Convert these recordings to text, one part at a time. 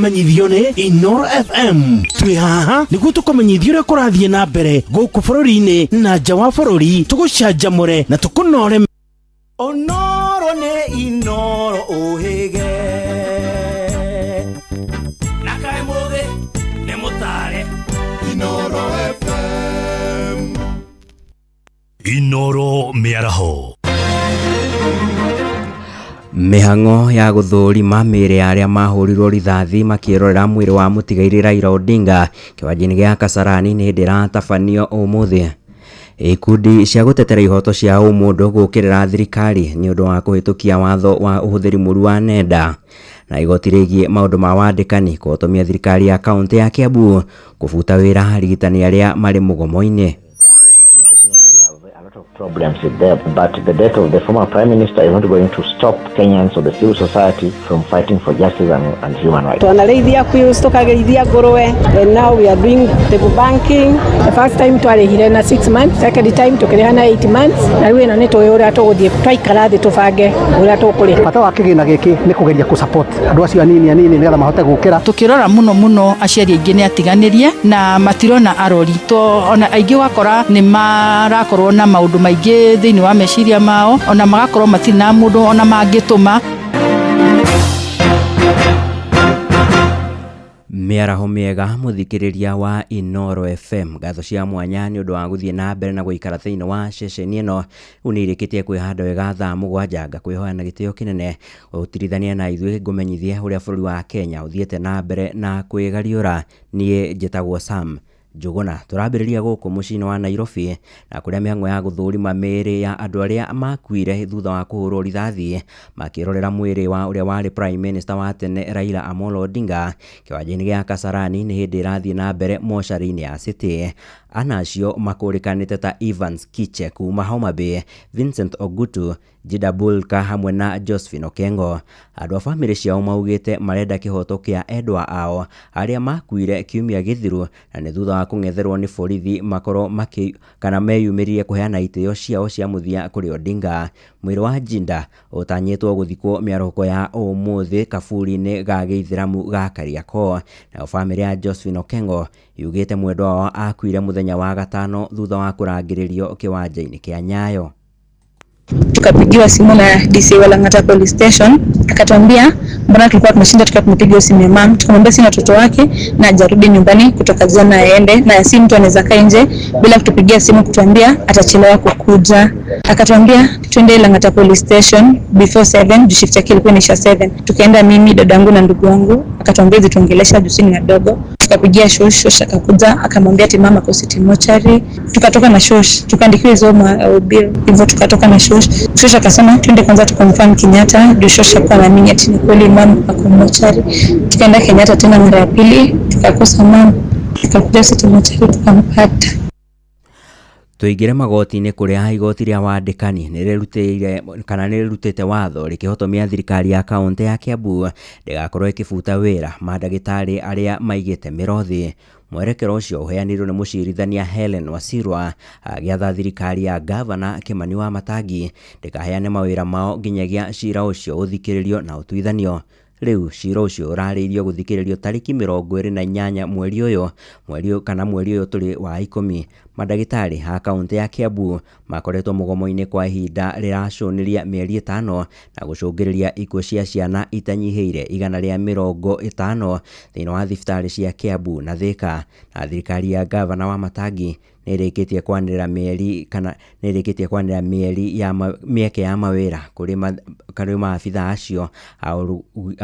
manyithio ni Inoro FM. Twi haha niguo tukumenyithia uria kurathie na mbere guku bururi-ini na nja wa bururi, tugucanjamure na tukunore. Onoro ne Inoro uhige nakae muthe ne mutare Inoro FM. Inoro miaraho. Mihango ya guthurima miri aria mahurirwo rithathi makirorera mwiri wa mutigairi Raila Odinga kiwanjini gia Kasarani ni ndiratabanio umuthi. Ikundi cia gutetera ihoto cia umundu gukirira thirikari ni undu wa kuhitukia watho wa uhuthiri muru wa nenda na igoti rigie maundu ma wandikani kutumia thirikari ya kaunti ya Kiambu kufuta wira harigitani aria mari mugomo-ini. Problems with them, but the death of the former Prime Minister is not going to stop Kenyans or the civil society from fighting for justice and human rights. And now we are doing table banking. The first time to na 6 months, second time to 8 months. Na rĩu ĩno nĩ tũyũra tũgũthiĩ twaikarathi tũbange ũrĩa tũkũrĩha. Bata wa kĩgĩna gĩkĩ nĩ kũgeria ku support andũ acio anini nĩgetha mahote gũkĩra. Tukirora muno aciari aingĩ nĩ atiganĩrie na matirona arori. Ona aingĩ wakora nĩ marakorwo na maũndũ maingĩ thĩinĩ wa meciria mao, ona magakorwo matirĩ na mũndũ ona mangĩtũma. Miaraho miega muthikiriria wa Inoro FM. Gatho cia mwanya ni undu wa guthie na mbere na guikara thiini wa ceceni ino unirikitie kwihanda wega thaa 7 ngakwihoya na gitio kinene utirithania na ithuĩ ngumenyithie uria bũrũri wa Kenya uthiete na mbere na kwigariura. Nie njĩtagwo Sam Njuguna. Turambĩrĩria gũkũ mũciĩ-inĩ wa Nairobi na kũrĩa mĩhang'o ya gũthũrima mĩĩrĩ ya andũ arĩa makuire thutha wa kũhũrwo rithathi makĩrorera mwĩrĩ wa ũrĩa warĩ Prime Minister wa tene Raila Amolo Odinga kĩwanja-inĩ gĩa Kasarani nĩ hĩndĩ ĩrathiĩ na mbere mocarĩ-inĩ ya City. Anacio makũrĩkanĩte ta Evans Kiche kuma Homa Bay, Vincent Ogutu, Jida Bulka hamwe na Josephine Okengo. Andũ a bamĩrĩ ciao maugĩte marenda kĩhoto kĩa endwa ao arĩa makuire kiumia gĩthiru na nĩ thutha wa kũng'etherwo nĩ borithi makorwo kana meyumĩrie kũheana itĩo ciao cia mũthia kũrĩ Odinga. Mwĩrĩ wa Jinda ũtanyĩtwo gũthikwo mĩaroko ya ũmũthĩ kaburi-inĩ ga Gĩithĩramu ga Kariakoo. Nayo bamĩrĩ ya Josephine Okengo yugĩte mwendwa wao akuire mũthenya wa gatano thutha wa kũrangĩrĩrio kĩwanja-inĩ kĩa Nyayo. Tukapigiwa simu na DC wa Lang'ata Police Station, akatuambia mbona tulikuwa tunashinda tukampigia simu ya mama, tukamwambia sina watoto wake na ajarudi nyumbani kutoka jana aende na si mtu anaweza kaa nje bila kutupigia simu kutuambia atachelewa kukuja. Akatuambia twende Lang'ata Police Station before 7, shift yake ilikuwa inaisha 7. Tukaenda mimi, dadangu na ndugu wangu, akatuambia zituongelesha jusini na dogo. Tukapigia shosh akakuja akamwambia ati mama kwa City Mochari. Tukatoka na shosh tukaandikiwa hizo bill, hivyo tukatoka na shosh akasema twende kwanza tukamfam Kenyatta. Ndio shosh akawa na ati ni kweli mama kwa Mochari. Tukaenda Kenyatta tena mara ya pili tukakosa mama, tukakuja City Mochari tukampata. Tuigire magoti-inĩ kũrĩa igoti rĩa wandĩkani nĩrĩrutĩte watho rĩkĩhotomia thirikari ya kaunti ya Kiambu ndĩgakorwo ĩkĩbuta wĩra mandagĩtarĩ arĩa maigĩte mĩrothi. Mwerekero ũcio ũheanirwo nĩ mũcirithania Helen Wasirwa agĩatha thirikari ya gavana Kimani Wamatangi ndĩkaheane mawĩra mao nginyagia cira ũcio ũthikĩrĩrio na ũtuithanio. Rĩu cira ũcio ũrarĩirio gũthikĩrĩrio tarĩki 28 mweri ũyũ tũrĩ wa 10. Mandagĩtarĩ ha kaunti ya Kiambu makoretwo mũgomo-inĩ kwa ihinda rĩracũnĩria mĩeri 5 na gũcũngĩrĩria ikuũ cia ciana itanyihĩire 150 thĩinĩ wa thibitarĩ cia Kiambu na Thika. Na thirikari ya gavana Wamatangi nĩrĩkĩtie kwanĩra mĩeke ya mawĩra kũrĩ maabitha acio a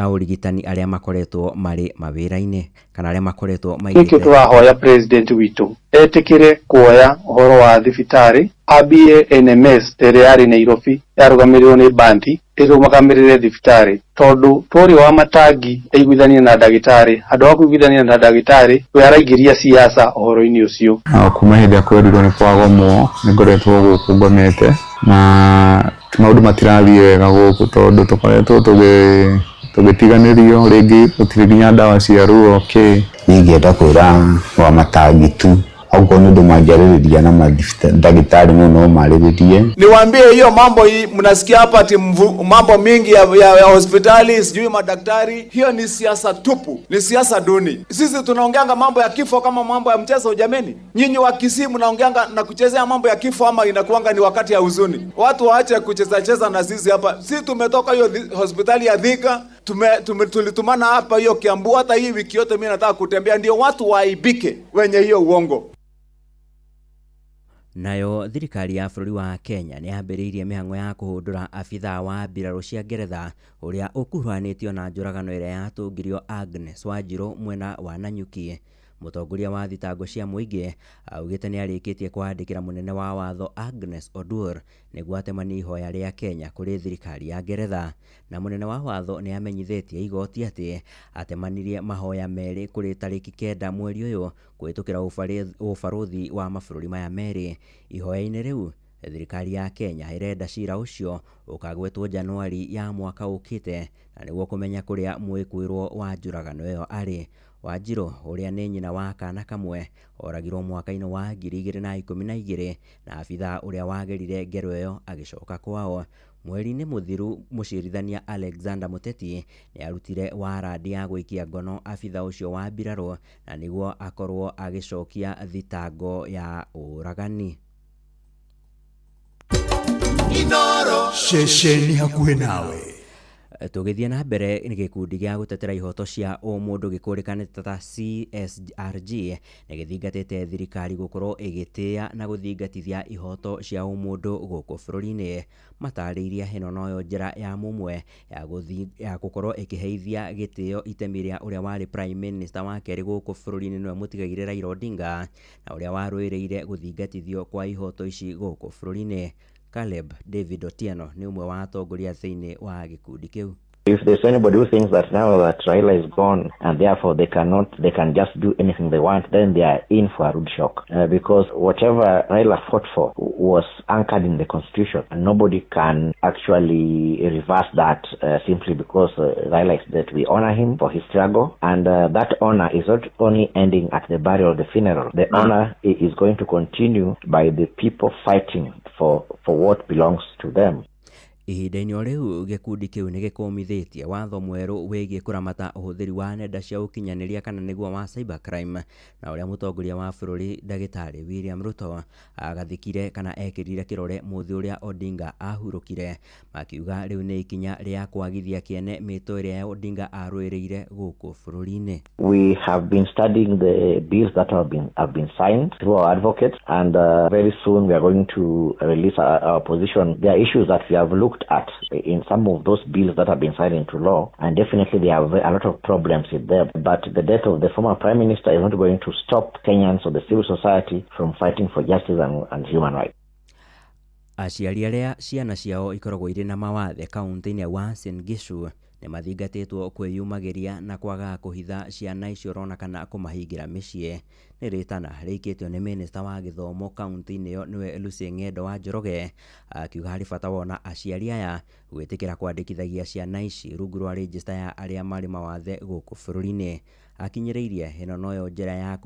ũrigitani arĩa makoretwo marĩ mawĩra-inĩ kana arĩa makoretwo maigĩte. Tũrahoya president witũ etĩkĩre kuoya ũhoro wa thibitarĩ ambie NMS ĩrĩa yarĩ Nairobi yarũgamĩrĩrwo nĩ Banti ĩrũgamĩrĩre thibitarĩ, tondũ tũrĩ Wamatangi aiguithania na ndagĩtarĩ, andũ a kũiguithania na ndagĩtarĩ we araingĩria siasa ũhoro-inĩ ũcio. Kuma hĩndĩ ya kwerirwo nĩ kwagomwo nĩngoretwo gũkũ ngomete na maũndũ matirathiĩ wega gũkũ tondũ tũkoretwo tũgĩtiganĩrio rĩngĩ gũtirĩ nginya ndawa cia ruo. Ningĩenda kwĩra Wamatangi tu auko ndo majaririria na madagitari muno mariririe. Niwaambie hiyo mambo hii mnasikia hapa ati mambo mingi ya hospitali sijui madaktari, hiyo ni siasa tupu, ni siasa duni. Sisi tunaongeanga mambo ya kifo kama mambo ya mchezo jameni. Nyinyi wa Kisii mnaongeanga na kuchezea mambo ya kifo ama inakuanga ni wakati ya huzuni. Watu waache kucheza na sisi hapa. Sisi tumetoka hiyo hospitali ya Thika, tulitumana hapa hiyo Kiambu, hata hii wiki yote mimi nataka kutembea ndio watu waibike wenye hiyo uongo. Nayo thirikari ya bũrũri wa Kenya nĩ yambĩrĩirie mĩhang'o ya kũhũndũra abithaa wa mbirarũ cia Ngeretha ũrĩa ũkuruhanĩtio na njũragano ĩrĩa yatũngirio Agnes Wanjiru mwena wa Nanyuki. Mũtongoria wa thitango cia mũingĩ augĩte nĩ arĩkĩtie kwandĩkĩra mũnene wa watho Agnes Oduor nĩguo atemanie ihoya rĩa Kenya kũrĩ thirikari ya Ngeretha. Na mũnene wa watho nĩ amenyithĩtie igoti atĩ atemanirie mahoya merĩ kũrĩ tarĩki 9 mweri ũyũ kũhĩtũkĩra ũbarũthi wa mabũrũri maya merĩ. Ihoya-inĩ rĩu thirikari ya Kenya ĩrenda cira ũcio ũkagwetwo Januari ya mwaka ũkĩte na nĩguo kũmenya kũrĩa mwĩkũĩrwo wa njũragano ĩyo arĩ. Wanjiru ũrĩa nĩ nyina wa kana kamwe oragirwo mwaka-inĩ wa 2012 na abithaa ũrĩa wagerire ngero ĩyo agĩcoka kwao. Mweri-inĩ mũthiru mũcirithania Alexander Muteti nĩ arutire warandi ya gũikia ngono abithaa ũcio wa mbirarũ na nĩguo akorwo agĩcokia thitango ya ũragani. Inoro ceceni hakuhĩ nawe. Tũgĩthiĩ na mbere nĩ gĩkundi gĩa gũtetera ihoto cia ũmũndũ gĩkũrĩkanĩte ta CSRG nĩ gĩthingatĩte thirikari gũkorwo ĩgĩtĩĩa na gũthingatithia ihoto cia ũmũndũ gũkũ bũrũri-inĩ. Matarĩirie ĩno noyo njĩra ya mũmwe ya gũkorwo ĩkĩheithia gĩtĩo itemi rĩa ũrĩa warĩ Prime Minister wa kerĩ gũkũ bũrũri-inĩ nĩwe mũtigagĩrĩ Raila Odinga na ũrĩa warũĩrĩire gũthingatithio kwa ihoto ici gũkũ bũrũri-inĩ. Caleb David Otieno ni umwe wa atongoria thĩinĩ wa gĩkundi kĩu. If there's anybody who thinks that now that Raila is gone and therefore they can just do anything they want, then they are in for a rude shock. Because whatever Raila fought for was anchored in the constitution, and nobody can actually reverse that simply because Raila is dead. We honor him for his struggle, and that honor is not only ending at the burial or the funeral. The honor is going to continue by the people fighting for what belongs to them. Ihinda-inĩ o rĩu gĩkundi kĩu nĩ gĩkũmithĩtie watho mwerũ wĩgiĩ kũramata ũhũthĩri wa nenda cia ũkinyanĩria kana nĩguo wa cybercrime, na ũrĩa mũtongoria wa bũrũri ndagĩtarĩ William Ruto agathikire kana ekĩrire kĩrore mũthĩ ũrĩa Odinga ahurũkire, makiuga rĩu nĩ ikinya rĩa kwagithia kĩene mĩto ĩrĩa Odinga arũĩrĩire gũkũ bũrũri-inĩ. We have been studying the bills that have been signed through our advocates, and very soon we are going to release our position. There are issues that we have looked at in some of those bills that have been signed into law, and definitely there are a lot of problems with them. But the death of the former Prime Minister is not going to stop Kenyans or the civil society from fighting for justice and human rights. Aciari arĩa ciana ciao ikoragwo irĩ na mawathe kaunti-inĩ ya Uasin Gishu nĩ mathingatĩtwo kwĩyumagĩria na kwaga kũhitha ciana icio rona kana kũmahingĩra mĩciĩ. Nĩ rĩtana rĩikĩtio nĩ Minister wa Gĩthomo kaunti-inĩ ĩyo nĩwe Lucy Ng'endo wa Njoroge, akiuga harĩ bata wona aciari aya gwĩtĩkĩra kwandĩkithagia ciana ici rungu rwa register ya arĩa marĩ mawathe gũkũ bũrũri-inĩ. Akinyĩrĩirie ĩno noyo njĩra ya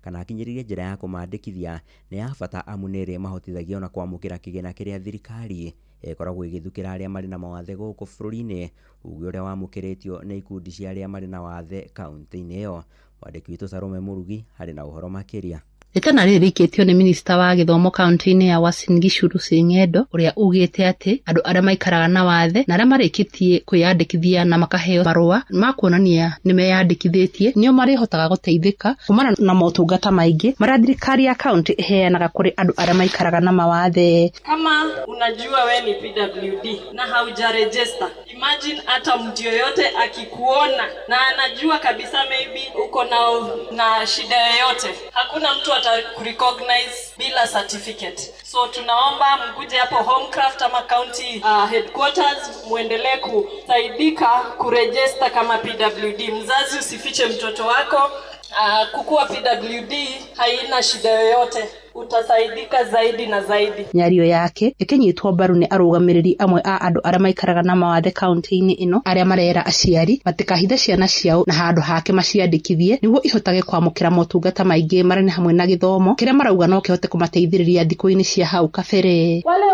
akinyĩrĩirie njĩra ya kũmandĩkithia nĩ ya bata amu nĩ ĩrĩ mahotithagia ona kwamũkĩra kĩgĩna kĩrĩa thirikari ĩkoragwo ĩgĩthukĩra arĩa marĩ na mawathe gũkũ bũrũri-inĩ, uge ũrĩa wamũkĩrĩtio nĩ ikundi cia arĩa marĩ na wathe kaunti-inĩ ĩyo. Mwandĩki witũ Salome Murugi harĩ na ũhoro makĩria. Rĩtana rĩrĩ rĩikĩtio nĩ Minister wa Gĩthomo kaunti-inĩ ya Uasin Gishu Lucy Ng'endo, ũrĩa ugĩte atĩ andũ arĩa maikaraga na wathe na arĩa marĩkĩtie kwĩyandĩkithia na makaheo marũa ma kuonania nĩ meyandĩkithĩtie nĩo marĩhotaga gũteithĩka kumana na motungata maingĩ marĩa thirikari ya kaunti ĩheanaga kũrĩ andũ arĩa maikaraga na mawathe. Kama unajua we ni PWD na haujaregister, imagine hata mtu yoyote akikuona na anajua kabisa maybe uko na shida yoyote, hakuna mtu atakurecognize bila certificate. So tunaomba mkuje hapo Homecraft ama county headquarters muendelee kusaidika kuregister kama PWD. Mzazi usifiche mtoto wako, kukuwa PWD haina shida yoyote. utasaidika zaidi na zaidi. Nyario yake ikinyitwo mbaru ni arugamiriri amwe a andu aria maikaraga na mawathe kaunti-ini ino aria marera aciari matikahithe ciana ciao na handu hake maciandikithie niguo ihotage kwamukira motungata maingi marĩ hamwe na githomo kiria marauga no kihote kumateithĩrĩria thikũ-inĩ cia hau kabere. Wale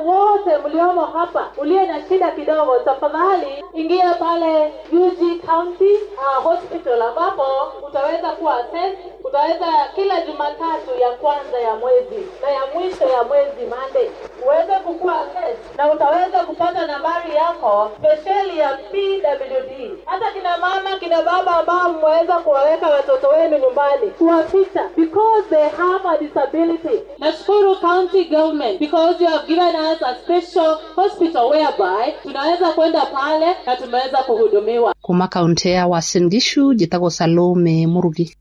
wote mliomo hapa uliye na shida kidogo, tafadhali ingia pale UG County Hospital ambapo utaweza kuwa assessed. Utaweza kila Jumatatu ya kwanza ya mwezi na ya mwisho ya mwezi Monday uweze kukua assessed, na utaweza kupata nambari yako speciali ya PWD. Hata kina mama kina baba ambao mweza kuwaweka watoto wenu nyumbani kuwaficha because they have a disability. Nashukuru county government because you have given us a special hospital whereby tunaweza kwenda pale na tumeweza kuhudumiwa. Kuma kaunti ya Uasin Gishu, njĩtagwo Salome Murugi.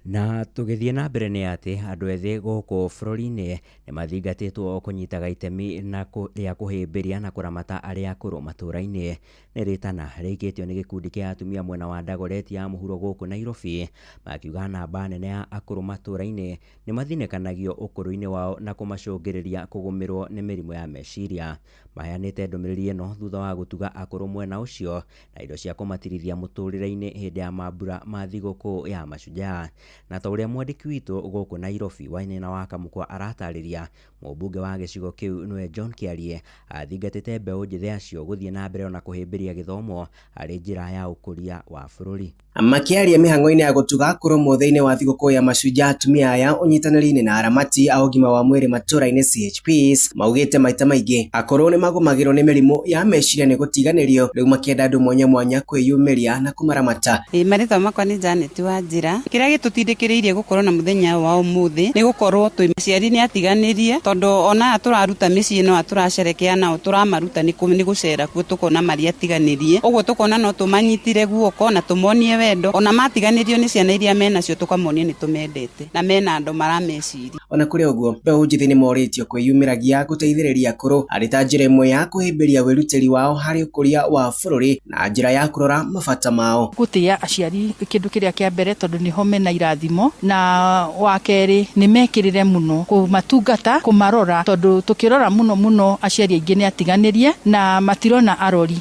Na tugithie na mbere ni ati andu ethĩ gũkũ bũrũri-inĩ nĩ mathingatĩtwo kũnyitaga itemi na rĩa kũhĩmbĩria na kũramata arĩa akũrũ matũũra-inĩ. Nĩ rĩtana rĩikĩtio nĩ gĩkundi kĩa atumia mwena wa Dagoretti ya mũhuro gũkũ Nairobi, makiuga namba nene ya akũrũ matũũra-inĩ nĩ mathinĩkanagio ũkũrũ-inĩ wao na kũmacũngĩrĩria kũgũmĩrwo nĩ mĩrimũ ya meciria. Maheanĩte ndũmĩrĩri ĩno thutha wa gũtuga akũrũ mwena ũcio na indo cia kũmatirithia mũtũrĩre-inĩ hĩndĩ ya mambura ma thigũkũ ya Mashujaa. Na ta ũrĩa mwandĩki witũ gũkũ Nairobi Wainaina wa Kamũkwa aratarĩria, mũmbunge wa gĩcigo kĩu nĩwe John Kĩarie athingatĩte mbeũ njĩthĩ acio gũthiĩ na mbere na kũhĩmbĩria gĩthomo arĩ njĩra ya ũkũria wa bũrũri. Makiaria mĩhang'o-inĩ ya gũtuga akũrũ thĩinĩ wa thigũkũ ya Mashujaa, atumia aya ũnyitanĩri-inĩ na aramati a ũgima wa mwĩrĩ matũũra-inĩ CHPs maugĩte maita maingĩ akũrũ nĩ magũmagĩrwo nĩ mĩrimũ ya meciria nĩ gũtiganĩrio, rĩu makĩenda andũ mwanya mwanya kwĩyumĩria na kũmaramata. Marĩtwa makwa nĩ Janet Wanjira. Kĩrĩa gĩtũtindĩkĩrĩirie gũkorwo na mũthenya wa ũmũthĩ nĩ gũkorwo twĩ aciari nĩ atiganĩrie, tondũ ona tũraruta mĩciĩ no tũracerekea nao tũramaruta nĩ gũcera kuo tũkona marĩa atiganĩrie, ũguo tũkona no tũmanyitire guoko na tũmonie wendo, ona matiganĩrio nĩ ciana iria menacio tũkamonia nĩ tũmendete na mena andũ marameciria. Ona kũrĩ ũguo mbeũ njĩthĩ nĩ morĩtio kwĩyumĩragia gũteithĩrĩria akũrũ arĩ ta njĩra ĩmwe ya kũhĩmbĩria wĩrutĩri wao harĩ ũkũria wa bũrũri na njĩra ya kũrora mabata mao. Gũtĩa aciari kĩndũ kĩrĩa kĩa mbere tondũ nĩho mena irathimo, na wa kerĩ nĩ mekĩrĩre mũno kũmatungata kũmarora, tondũ tũkĩrora mũno aciari aingĩ nĩ atiganĩrie na matirona arori.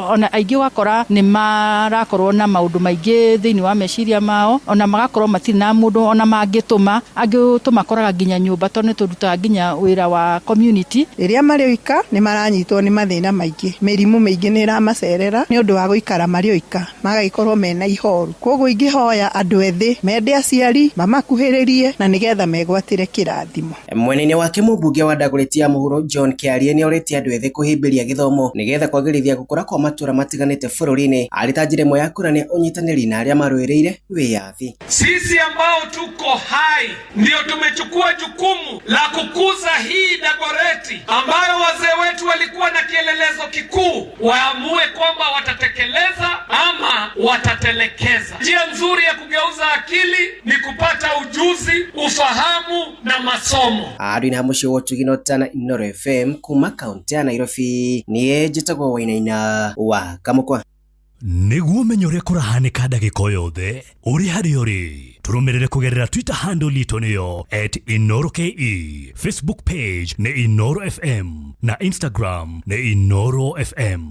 Ona aingĩ wakora nĩ marakorwo na maũndũ maingĩ thĩinĩ wa meciria mao, ona magakorwo matirĩ na mũndũ ona mangĩtũma, angĩ tũmakoraga nginya nyũmba tondũ nĩ tũrutaga nginya wĩra wa community. Rĩrĩa marĩ oika nĩ maranyitwo nĩ mathĩna maingĩ, mĩrimũ mĩingĩ nĩ ĩramacerera nĩ ũndũ wa gũikara marĩ oika, magagĩkorwo mena ihoru. Koguo ingĩhoya andũ ethĩ mende aciari mamakuhĩrĩrie na nĩgetha megwatĩre kĩrathimo. Mwena-inĩ wake mũmbunge wa Dagoretti ya mũhuro John Kĩarie nĩ orĩtie andũ ethĩ kũhĩmbĩria gĩthomo nĩgetha kwagĩrithia gũkũra kwa matũũra matiganĩte bũrũri-inĩ arĩ ta njĩra ĩmwe ya kuonania ũnyitanĩri na arĩa marũĩrĩire wĩyathi. Sisi ambao tuko hai ndio tumechukua jukumu la kukuza hii Dagoretti ambayo wazee wetu walikuwa na kielelezo kikuu, waamue kwamba watatekeleza ama watatelekeza. Njia nzuri ya kugeuza akili ni kupata ujuzi, ufahamu na masomo. Adwina mũcio wotuginotana Inoro FM kuma kaunti ya Nairobi, niĩ njĩtagwo Wainaina wa Kamũkwa. Nĩguo menye ũrĩa kũrahanĩka ndagĩka yothe ũrĩ harĩa ũrĩ, tũrũmĩrĩre kũgerera Twitter handle itũ nĩyo @InoroKE, Facebook page nĩ Inoro FM na Instagram nĩ Inoro FM.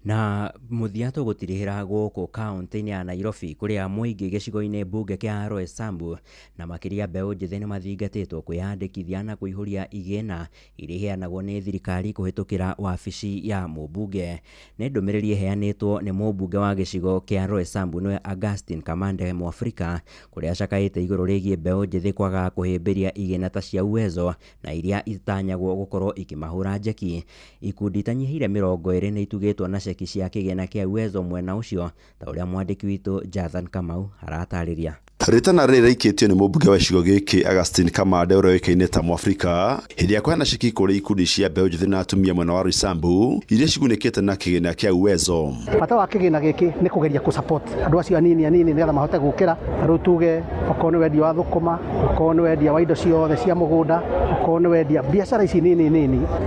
Na mũthia tũgũtirĩhĩra gũkũ kaunti-inĩ ya Nairobi kũrĩa mũingĩ gĩcigo-inĩ mbunge kĩa Roysambu na makĩria mbeũ njĩthĩ nĩ mathingatĩtwo kwĩyandĩkithia na kũihũria igĩna iria iheanagwo nĩ thirikari kũhĩtũkĩra wabici ya mũmbunge. Nĩ ndũmĩrĩri ĩheanĩtwo nĩ mũmbunge wa gĩcigo kĩa Roysambu nĩwe Augustine Kamande Mwafrika, kũrĩa acakaĩte igũrũ rĩgiĩ mbeũ njĩthĩ kwaga kũhĩmbĩria igĩna ta cia Uwezo na iria itanyagwo gũkorwo ikĩmahũra njeki. Ikundi itanyihĩire 20 nĩ itugĩtwo na ceki cia kĩgĩna kĩa Uwezo mwena ũcio, ta ũrĩa mwandĩki witũ Jathan Kamau aratarĩria. Ritana rĩrĩ rĩikĩtio nĩ mũmbunge wa gĩcigo gĩkĩ Augustine Kamande ũrĩa ũĩkaine ta Mwafrika hĩndĩ ya kũheana ceki kũrĩ ikundi cia mbeũ njĩthĩ na atumia mwena wa Roysambu iria cigunĩkĩte na kĩgĩna kĩa Uwezo. Bata wa kĩgĩna gĩkĩ nĩ kũgeria kũsupport andũ acio anini nĩgetha mahote gũkĩra. Rĩu tuge okorwo nĩ wendia wa thũkũma, okorwo nĩ wendia wa indo ciothe cia mũgũnda, okorwo nĩ wendia biacara ici nini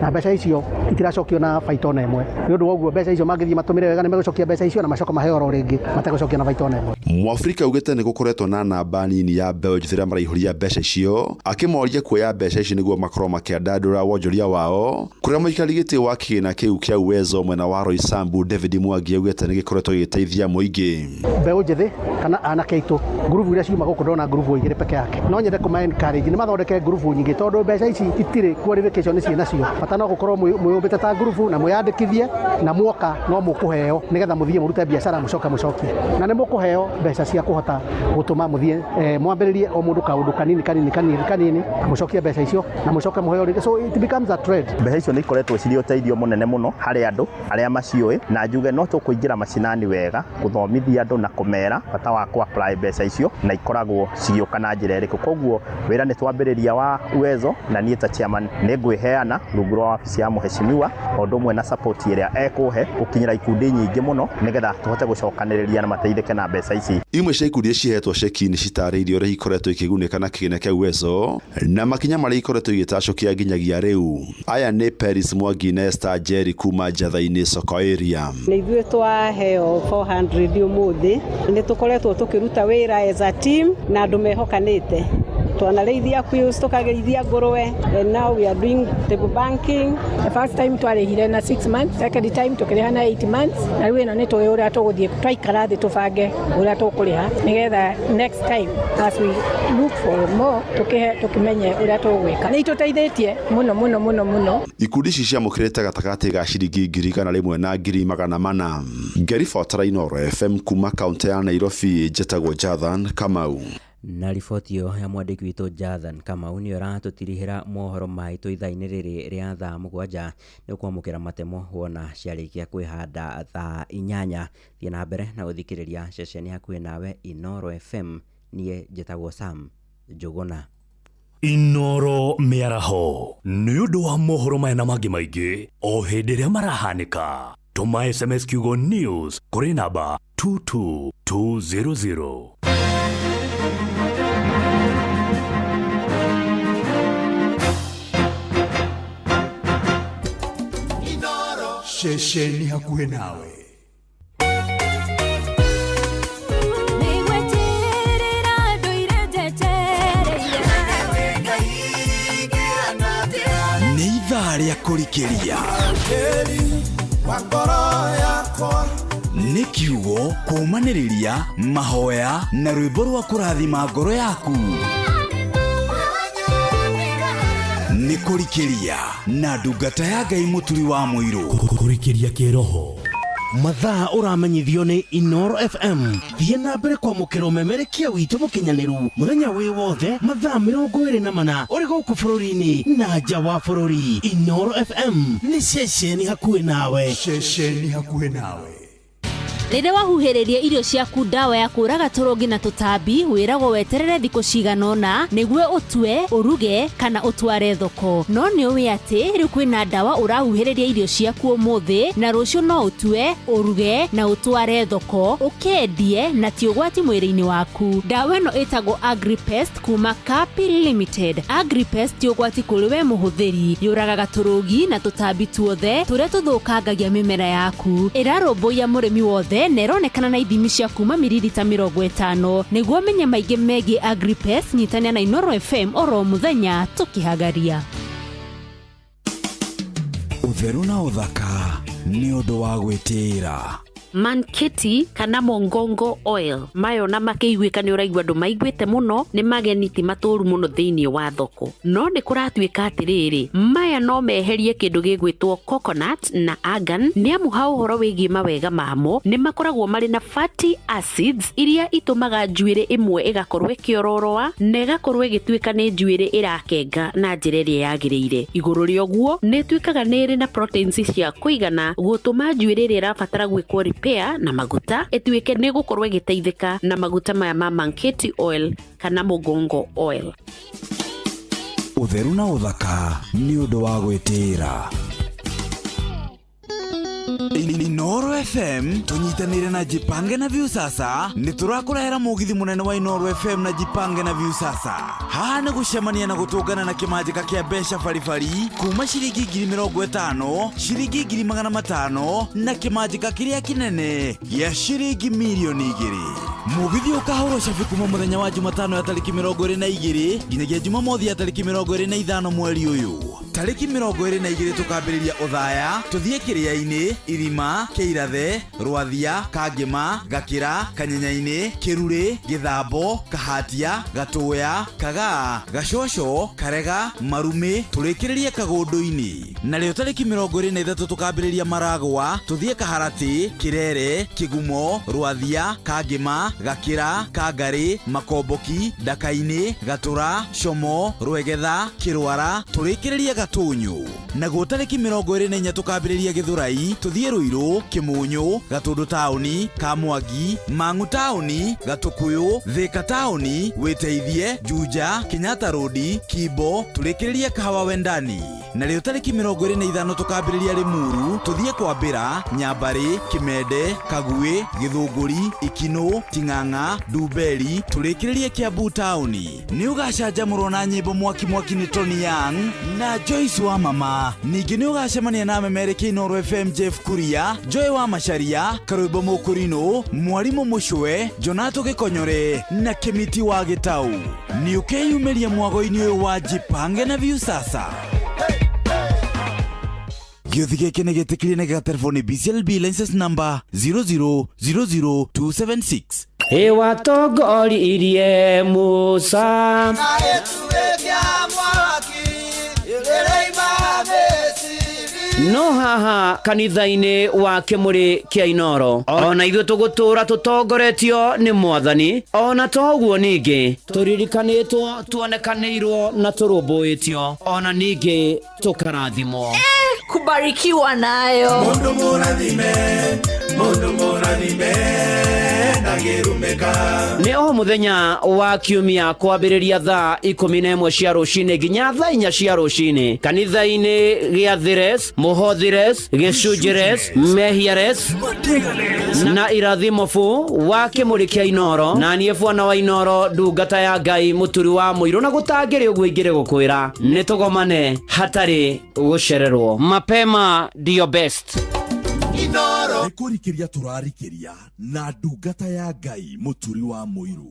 na mbeca icio itiracokio na baita ona ĩmwe. Nĩ ũndũ wa ũguo mbeca icio mangĩthiĩ matũmĩre wega nĩ megũcokia mbeca icio na macoka maheo oro rĩngĩ mategũcokia na baita ona ĩmwe. Mwafrika ugete nĩ gũkoretwo na namba nini ya mbeũ njĩthĩ maraihuria mbeca icio akĩmoria kuoya mbeca ici nĩguo makorwo makĩandandũra wonjoria wao kũrĩa mũikari gĩtĩ wa kĩgĩna kĩu kĩa Uwezo mwena wa Roysambu David Mwangi ugete nĩ gĩkoretwo gĩgĩteithia mũingĩ. Mbeũ njĩthĩ kana anake aitũ ngurubu iria ciuma gũkũ ndona ngurubu igĩrĩ peke yake no nyende kũma encourage nĩ mathondeke ngurubu nyingĩ tondũ mbeca ici itirĩ qualification ciĩ nacio bata no gũkorwo mwĩyũmbĩte ta ngurubu na mwĩyandĩkithie na muoka no mũkũheo nĩgetha mũthiĩ mũrute biacara mũcokie na nĩ mũkũheo mbeca cia kũhota gũtũma mũthiĩ mwambĩrĩrie o mũndũ kaũndũ kanini mũcokie mbeca icio na mũcoke mũheo rĩngĩ so it becomes a trade. Mbeca icio nĩ ikoretwo cirĩ ũteithio mũnene mũno harĩ andũ arĩa maciũĩ na njuge no tũkũingĩra macinani wega gũthomithia andũ na kũmera bata wa ku-apply mbeca icio na ikoragwo cigĩũka na njĩra ĩrĩkũ. Koguo wĩra nĩ twambĩrĩria wa Uwezo na niĩ ta chairman nĩ ngwĩheana rungu rwa wabici ya mũheshimiwa o ũndũ ũmwe na support ĩrĩa ekũhe gũkinyĩra ikundi nyingĩ mũno nĩgetha tũhote gũcokanĩrĩria na mateithĩke na mbeca ici. Imwe cia ikundi cihetwo ceki nĩ citarĩirio ũrĩa ikoretwo ikĩgunĩka na kĩgĩna kĩa Uwezo na makinya marĩa ikoretwo igĩtacũkia nginyagia rĩu. Aya nĩ Paris Mwangi na Esther Jerry kuma Njatha-inĩ Soko area. Nĩ ithuĩ twaheo 400 ũmũthĩ nĩ tũkoretwo tũkĩruta wĩra as a team na andũ mehokanĩte twanarĩithia quiz tukageithia ngũrwe and now we are doing table banking. The first time twarĩhire na 6 months, second time tukĩrĩha na 8 months na rĩu ĩno nĩ tũĩ ũrĩa tũgũthiĩ twaikara thĩ tũbange ũrĩa tũkũrĩha nĩgetha next time as we look for more tukĩmenye ũrĩa tũgwĩka. Nĩ itũteithĩtie mũno. Ikundi ici ciamũkĩrĩte gatagatĩ ga ciringi 100 na 400. Ngĩribotera Inooro FM kuma kaunti ya Nairobi njĩtagwo Jathan Kamau. Na riboti yo ya mwandĩki witũ Jathan Kamau nĩ aratũtirihĩra mohoro maitũ ithaa-inĩ rĩrĩ rĩa thaa 7 nĩ kwamũkĩra matemo wona ciarĩkia kwĩhanda thaa 8. Thiĩ na mbere na gũthikĩrĩria ceceni hakuhĩ nawe Inooro FM. Niĩ njĩtagwo Sam Njuguna. Inooro mĩaraho nĩ ũndũ wa mohoro maya na mangĩ maingĩ o hĩndĩ ĩrĩa marahanĩka. Tũma SMS kiugo news kũrĩ namba 22200. Ceceni hakuhĩ nawe. Nĩ ithaa rĩa kũrikĩria nĩ kiugo kũmanĩrĩria mahoya na rwĩmbo rwa kũrathima ngoro yaku. Nĩ kũrikĩria na ndungata ya Ngai mũturi wa mũirũ. Kũrikĩria kĩroho mathaa ũramenyithio nĩ Inooro FM. Thiĩ na mbere kwamũkĩra ũmemerekia witũ mũkinyanĩru mũthenya wĩ wothe mathaa 24 ũrĩ gũkũ bũrũri-inĩ na nja wa bũrũri. Inooro FM nĩ ceceni hakuhĩ nawe. Ceceni hakuhĩ nawe. Rĩrĩa wahuhĩrĩria irio ciaku ndawa ya kũraga tũrũgi na tũtambi wĩragwo weterere thikũ cigana ũna nĩguo ũtue ũruge kana ũtware thoko. No nĩ ũĩ atĩ rĩu kwĩna ndawa ũrahuhĩrĩria irio ciaku ũmũthĩ na rũciũ no ũtue ũruge na ũtware thoko ũkendie na ti ũgwati mwĩrĩ-inĩ waku. Ndawa ĩno ĩtagwo Agripest kuma Kapi Limited. Agripest ti ũgwati kũrĩ we mũhũthĩri, yũragaga tũrũgi na tũtambi tuothe tũrĩa tũthũkangagia mĩmera yaku. Ĩrarũmbũiya mũrĩmi wothe na ĩronekana na ithimi cia kuma mililita 50. Nĩguo menye maingĩ megiĩ Agripest nyitania na Inooro FM oro mũthenya tũkĩhagaria. Ũtheru na ũthaka nĩ ũndũ wa gwĩtĩĩra. Manketi kana mongongo oil mayo na makĩiguĩka nĩ ũraigua andũ maiguĩte mũno nĩ mageni ti matũru mũno thĩinĩ wa thoko. No nĩ kũratuĩka atĩrĩrĩ, maya no meherie kĩndũ gĩgwĩtwo coconut na argan nĩ amu ha ũhoro wĩgiĩ mawega mamo nĩ makoragwo marĩ na fatty acids iria itũmaga njuĩrĩ ĩmwe ĩgakorwo ĩkĩororoa na ĩgakorwo ĩgĩtuĩka nĩ njuĩrĩ ĩrakenga na njĩra ĩrĩa yagĩrĩire. Igũrũ rĩa ũguo nĩ ĩtuĩkaga nĩ ĩrĩ na proteins cia kũigana gũtũma njuĩrĩ ĩrĩa ĩrabatara gwĩkwo repair na maguta ĩtuĩke nĩ gũkorwo ĩgĩteithĩka na maguta maya ma Manketi oil kana mongongo oil. Ũtheru na ũthaka nĩ ũndũ wa gwĩtĩĩra. Inooro FM tunyitanĩire na Jipange na Viusasa nĩ tũrakũrehera mũgithi mũnene wa Inooro FM na Jipange na Viusasa. Haha nĩ gũcemania na gũtũngana na kĩmanjĩka kĩa mbeca baribari kuma ciringi 50,000, ciringi 500,000 na kĩmanjĩka kĩrĩa kĩnene gĩa ciringi milioni 2. Mugithi ukahorosha kuma muthenya wa Jumatano ya tariki 22 nginyagia Jumamothi ya tariki 25 mweri uyu. Tariki 22 tukambiriria uthaya tuthie Kiria-ini, Irima, Keirathe, Rwathia, Kangima, Gakira, Kanyenya-ini, Kiruri, Githambo, Kahatia, Gatuya, Kagaa, Gacocho, Karega, Marume, turikiririe Kagundu-ini. Na leo tariki 23 tukambiriria Maragwa tuthie Kaharati, Kirere, Kigumo, Rwathia, Kangima, Gakira, Kangari, Makomboki, Daka-ini, Gatura, Shomo, Rwegetha, Kirwara, turikiririe Gatunyu. Naguo tariki 24 tukambiriria Githurai tuthie Ruiru, Kimunyu, Gatundu tauni, Kamwangi, Mangu tauni, Gatukuyu, Thika tauni, Witeithie, Juja, Kenyatta Road, Kibo, turikiririe Kahawa Wendani. Na leo tariki 25 tukambiriria Limuru tuthie Kwambira, Nyambari, Kimende, Kagwe, Githunguri, Ikino, Ting'ang'a, Ndumberi, turikiririe Kiambu tauni. Ni ugacanjamũrwo na nyĩmbo mwaki ni Tony Young na Joyce wa Mama. Ningĩ ni ugacemania na memerekia Inooro FM Jeff Kuria, Joy wa Macharia, Karũimbo Mũkũrinũ, Mwarimu Mũcwe, Jonato Gĩkonyore na Kĩmiti wa Gĩtaũ. Ni ukeyumĩria mwago-inĩ ũyũ wa Jipange na Viusasa. Gĩothi gĩkĩ nĩ gĩtĩkĩrie na gĩgatelefoni BCLB license number 0000276. Ewa togori irie Musa no haha kanitha-inĩ wa Kĩmũrĩ kĩa Inooro ona ithuĩ tũgũtũra tũtongoretio nĩ Mwathani, ona toguo ningĩ tũririkanĩtwo, tuonekanĩirwo na tũrũmbũĩtio, ona ningĩ tũkarathimwo. Kubarikiwa nayo Mundu mũrathime ndagĩrumĩka. Nĩ o mũthenya wa kiumia kwambĩrĩria thaa 11 cia rũcinĩ nginya thaa 4 cia rũcinĩ kanitha-inĩ gĩa Thires, Mũhothires, Gĩcunjĩres, Mehiares na Irathimofu wa Kĩmũrĩ kĩa Inooro. Na niĩ bwana wa Inooro, ndungata ya Ngai, mũturi wa mũirũ, na gũtangĩrĩ ũguo ingĩrĩ gũkwĩra nĩ tũgomane hatarĩ gũcererwo. Mapema ndio best. Inooro nĩ kũrikĩria tũrarikĩria na ndungata ya Ngai, mũturi wa mũirũ.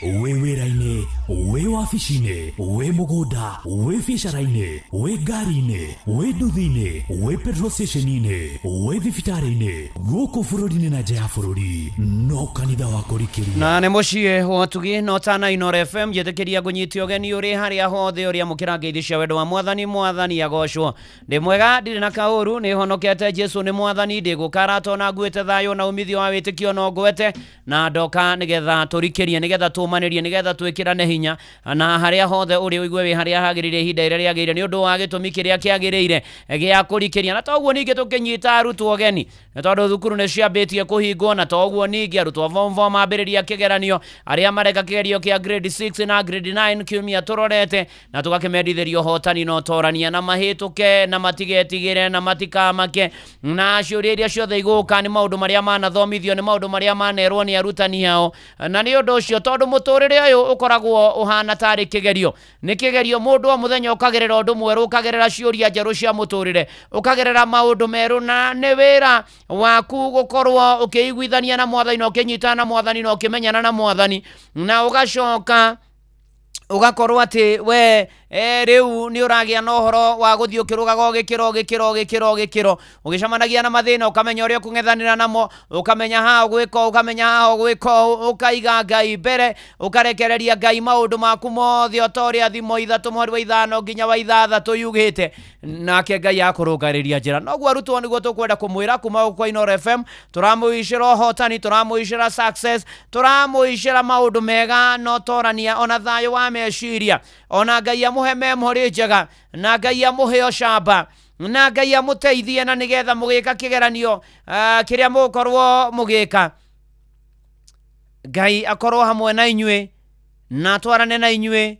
We wĩra-inĩ, we wabici-inĩ, we mũgũnda, we biacara-inĩ, we ngari-inĩ, we nduthi-inĩ, we petrol station-inĩ, we thibitarĩ-inĩ, gũkũ bũrũri-inĩ na nja ya bũrũri, no kanitha wa kũrikĩria. Na nĩ mũciĩ wotugi no tana Inooro FM njĩtĩkĩria ngũnyiti ũgeni ũrĩ harĩa hothe ũrĩa mũkĩra ngeithi cia wendo wa Mwathani agocwo. Ndĩ mwega, ndirĩ na kaũru, nĩ honokete, Jesu nĩ Mwathani, ndĩgũkara tona nguĩte thayũ na umithio wa wĩtĩkio no ngwete, na ndoka nĩgetha tũrikĩrie, nĩgetha tũmanĩrie, nĩgetha twĩkĩrane hinya, na harĩa hothe ũrĩ ũigue wĩ harĩa hagĩrĩire ihinda rĩrĩa rĩagĩrĩire nĩ ũndũ wa gĩtũmi kĩrĩa kĩagĩrĩire gĩa kũrikĩria. Na toguo ningĩ tũkĩnyita arutwo ũgeni, nĩ tondũ thukuru nĩ ciambĩtie kũhingwo, na toguo ningĩ arutwo form 4 mambĩrĩria kĩgeranio, arĩa mareka kĩgerio kĩa grade 6 na grade 9 kiumia tũrorete, na tũgakĩmendithĩrio hotani na ũtorania, na mahĩtũke na matigetigĩre na matikamake, na ciũria iria ciothe igũka nĩ maũndũ marĩa manathomithio, nĩ maũndũ marĩa manerwo nĩ arutani hao. Na nĩ ũndũ ũcio, tondũ mũtũrĩre ũyũ ũkoragwo ũhana tarĩ kĩgerio, nĩ kĩgerio mũndũ o mũthenya ũkagerera ũndũ mwerũ, ũkagerera ciũria njerũ cia mũtũrĩre, ũkagerera maũndũ merũ, na nĩ wĩra waku gũkorwo ũkĩiguithania na Mwathani, na ũkĩnyitana na Mwathani, na ũkĩmenyana na Mwathani, na ũgacoka ugakorwo ati we riu ni uragia na uhoro wa guthii ukirugaga gikiro ugicamanagia na mathina ukamenya uria ukung'ethanira namo, ukamenya ha gwika, ukamenya ha gwika, ukaiga Ngai mbere, ukarekereria Ngai maundu maku mothe otoria thimo 3 mweri wa 5 nginya wa 6 yugite, nake Ngai akurungariria njira. Noguo arutwo niguo tukwenda kumwira kuma kwa Inooro FM, turamuicira hotani, turamuicira success, turamuicira maundu mega no torania, ona thayo wa meciria, ona Ngai amuhe memory njega, na Ngai amuhe ocamba, na Ngai amuteithie, na nigetha mugika kigeranio kiria mukorwo mugika, Ngai akorwo hamwe na inyue, na twarane na inyue,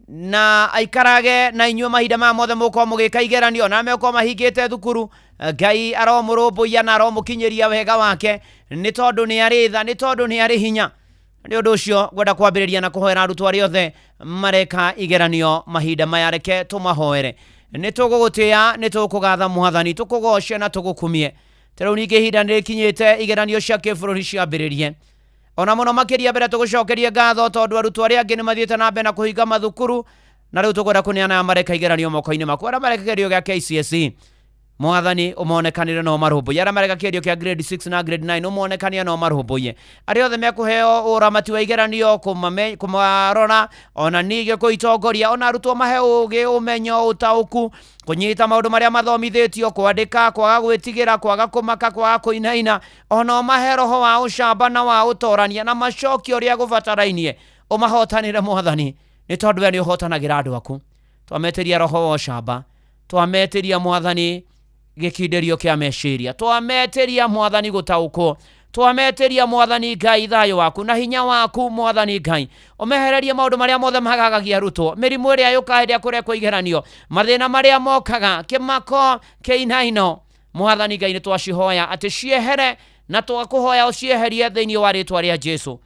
na aikarage na inyue mahinda ma mothe mukorwo mugika igeranio, na mekorwo mahingite thukuru, Ngai aromurumbuia na aromukinyiria wega wake, ni tondu ni ari tha, ni tondu ni ari hinya. Nĩ ũndũ ũcio ngwenda kwambĩrĩria na kũhoera arutwo arĩa othe mareka igeranio mahinda maya, reke tũmahoere. Nĩ tũgũgũtĩĩa, nĩ tũkũgatha Mwathani, tũkũgoce na tũgũkumie, Terau ningĩ ihinda nĩrĩkinyĩte igeranio cia kĩbũrũri ciambĩrĩrie. Ona mũno makĩria mbere tũgũcokeria ngatho tondũ arutwo arĩa angĩ nĩmathiĩte na mbere na kũhinga mathukuru na rĩu tũkwenda kũneana mareka igeranio moko-inĩ makwa arĩa mareka kĩgerio gĩa KCSE. Mwathani ũmonekanire no marũmbũiye arĩa mareka kĩgerio kĩa grade 6 na grade 9 ũmonekanire no marũmbũiye arĩa othe mekũheo ũramati wa igeranio kũmarora ona ningĩ kũitongoria ona arutwo mahe ũgĩ ũmenyo ũtaũku kũnyita maũndũ marĩa mathomithĩtio kwandĩka kwaga gwĩtigĩra kwaga kũmaka kwaga kũinaina ona mahe roho wa ũcamba na wa ũtorania na macokio ũrĩa gũbatarainie ũmahotanĩre Mwathani nĩ tondũ we nĩ ũhotanagĩra andũ aku. Twametĩria roho wa ũcamba, twametĩria Mwathani gĩkindĩrio kĩa meciria, twametĩria Mwathani gũtaũkwo, twametĩria Mwathani Ngai thayũ waku na hinya waku Mwathani Ngai ũmehererie maũndũ marĩa mothe magagagia arutwo, mĩrimũ ĩrĩa yũkaga hĩndĩ ya kũrekwo igeranio, mathĩna marĩa mokaga, kĩmako, kĩinaino. Mwathani Ngai nĩ twacihoya atĩ ciehere na twakũhoya ũcieherie thĩinĩ wa rĩtwa rĩa Jesũ.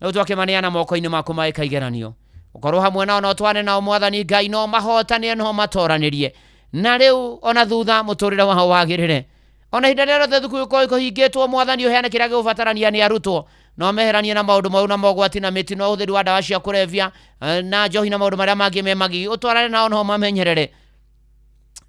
Rĩu twakĩmaneana moko-inĩ maku magĩka igeranio, ũkorwo hamwe nao na ũtwane nao Mwathani Ngai no mahotanĩre no matoranĩrie na rĩu ona thutha mũtũrĩre wao wagĩrĩre. Ona ihinda rĩrĩa rĩothe thukuru kũhingĩtwo Mwathani ũheane kĩrĩa gĩgũbatarania nĩ arutwo no meheranie na maũndũ mau na mogwati na mĩtino ũhũthĩri wa ndawa cia kũrebia na njohi na maũndũ marĩa mangĩ me magigi ũtwarane nao no mamenyerere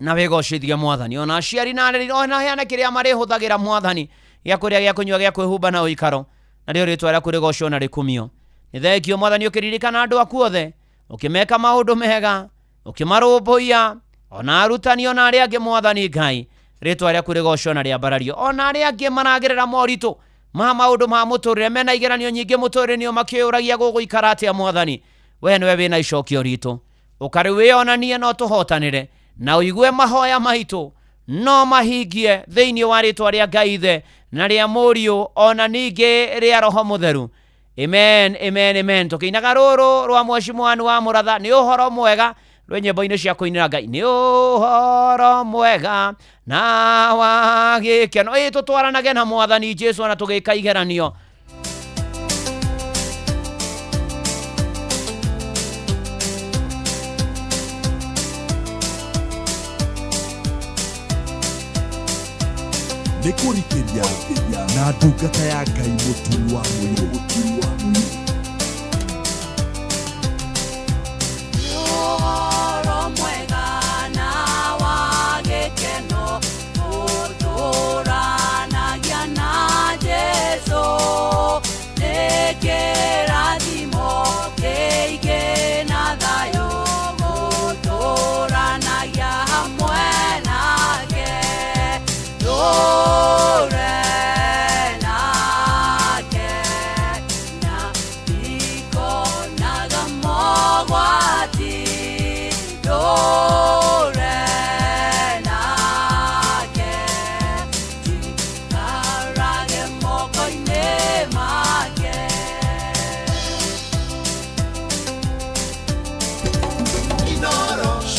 na wĩgocithie Mwathani. Ona aciari na areri ona heane kĩrĩa marĩhũthagĩra Mwathani gĩa kũrĩa gĩa kũnyua gĩa kwĩhumba na ũikaro na rĩo rĩtwa rĩaku rĩgocwo na rĩkumio. Nĩ thengio Mwathani ũkĩririkana andũ aku othe ũkĩmeka maũndũ mega ũkĩmarũmbũiya ona arutani ona arĩa angĩ Mwathani Ngai rĩtwa rĩaku rĩgocwo na rĩambarario. Ona arĩa angĩ maragerera moritũ ma maũndũ ma mũtũrĩre mena igeranio nyingĩ mũtũrĩre-inĩ makĩũragia gũgũikara atĩa Mwathani we nĩwe wĩna icokio ritũ ũkarĩwĩonanie no tũhotanĩre na ũigue mahoya maitũ no mahingie thĩinĩ wa rĩtwa rĩa Ngai Ithe na rĩa Mũriũ ona ningĩ rĩa Roho Mũtheru. Amen, amen, amen. Tũkĩinaga rũrũ rwa Mheshimiwa wa Mũratha nĩ ũhoro mwega rwe nyĩmbo-inĩ cia kũinĩra Ngai nĩ ũhoro mwega na wa gĩkeno. Ĩ tũtwaranage na Mwathani Jesũ ona tũgĩka igeranio. nĩ kũrikĩria na ndungata ya Ngai mũturi wa mwĩrĩ.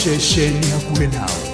Shesheni hakuwe nawe.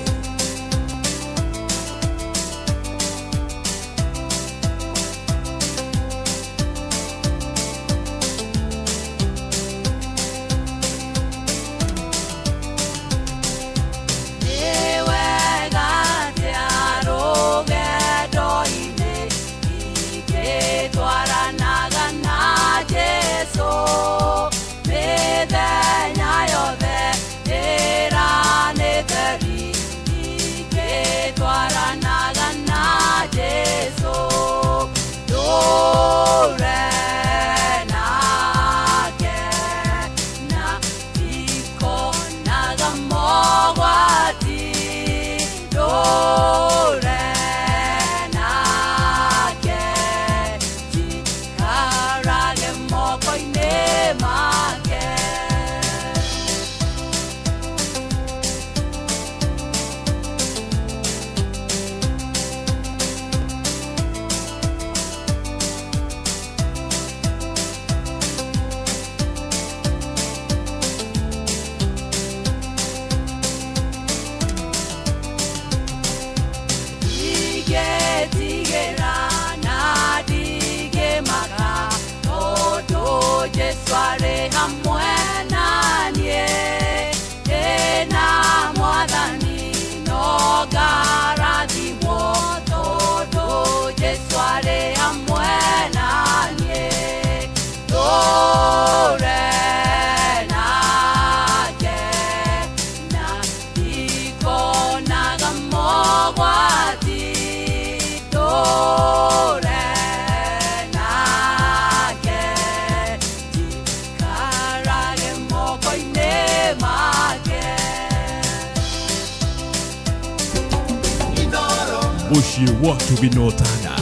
Ushie watu binotana.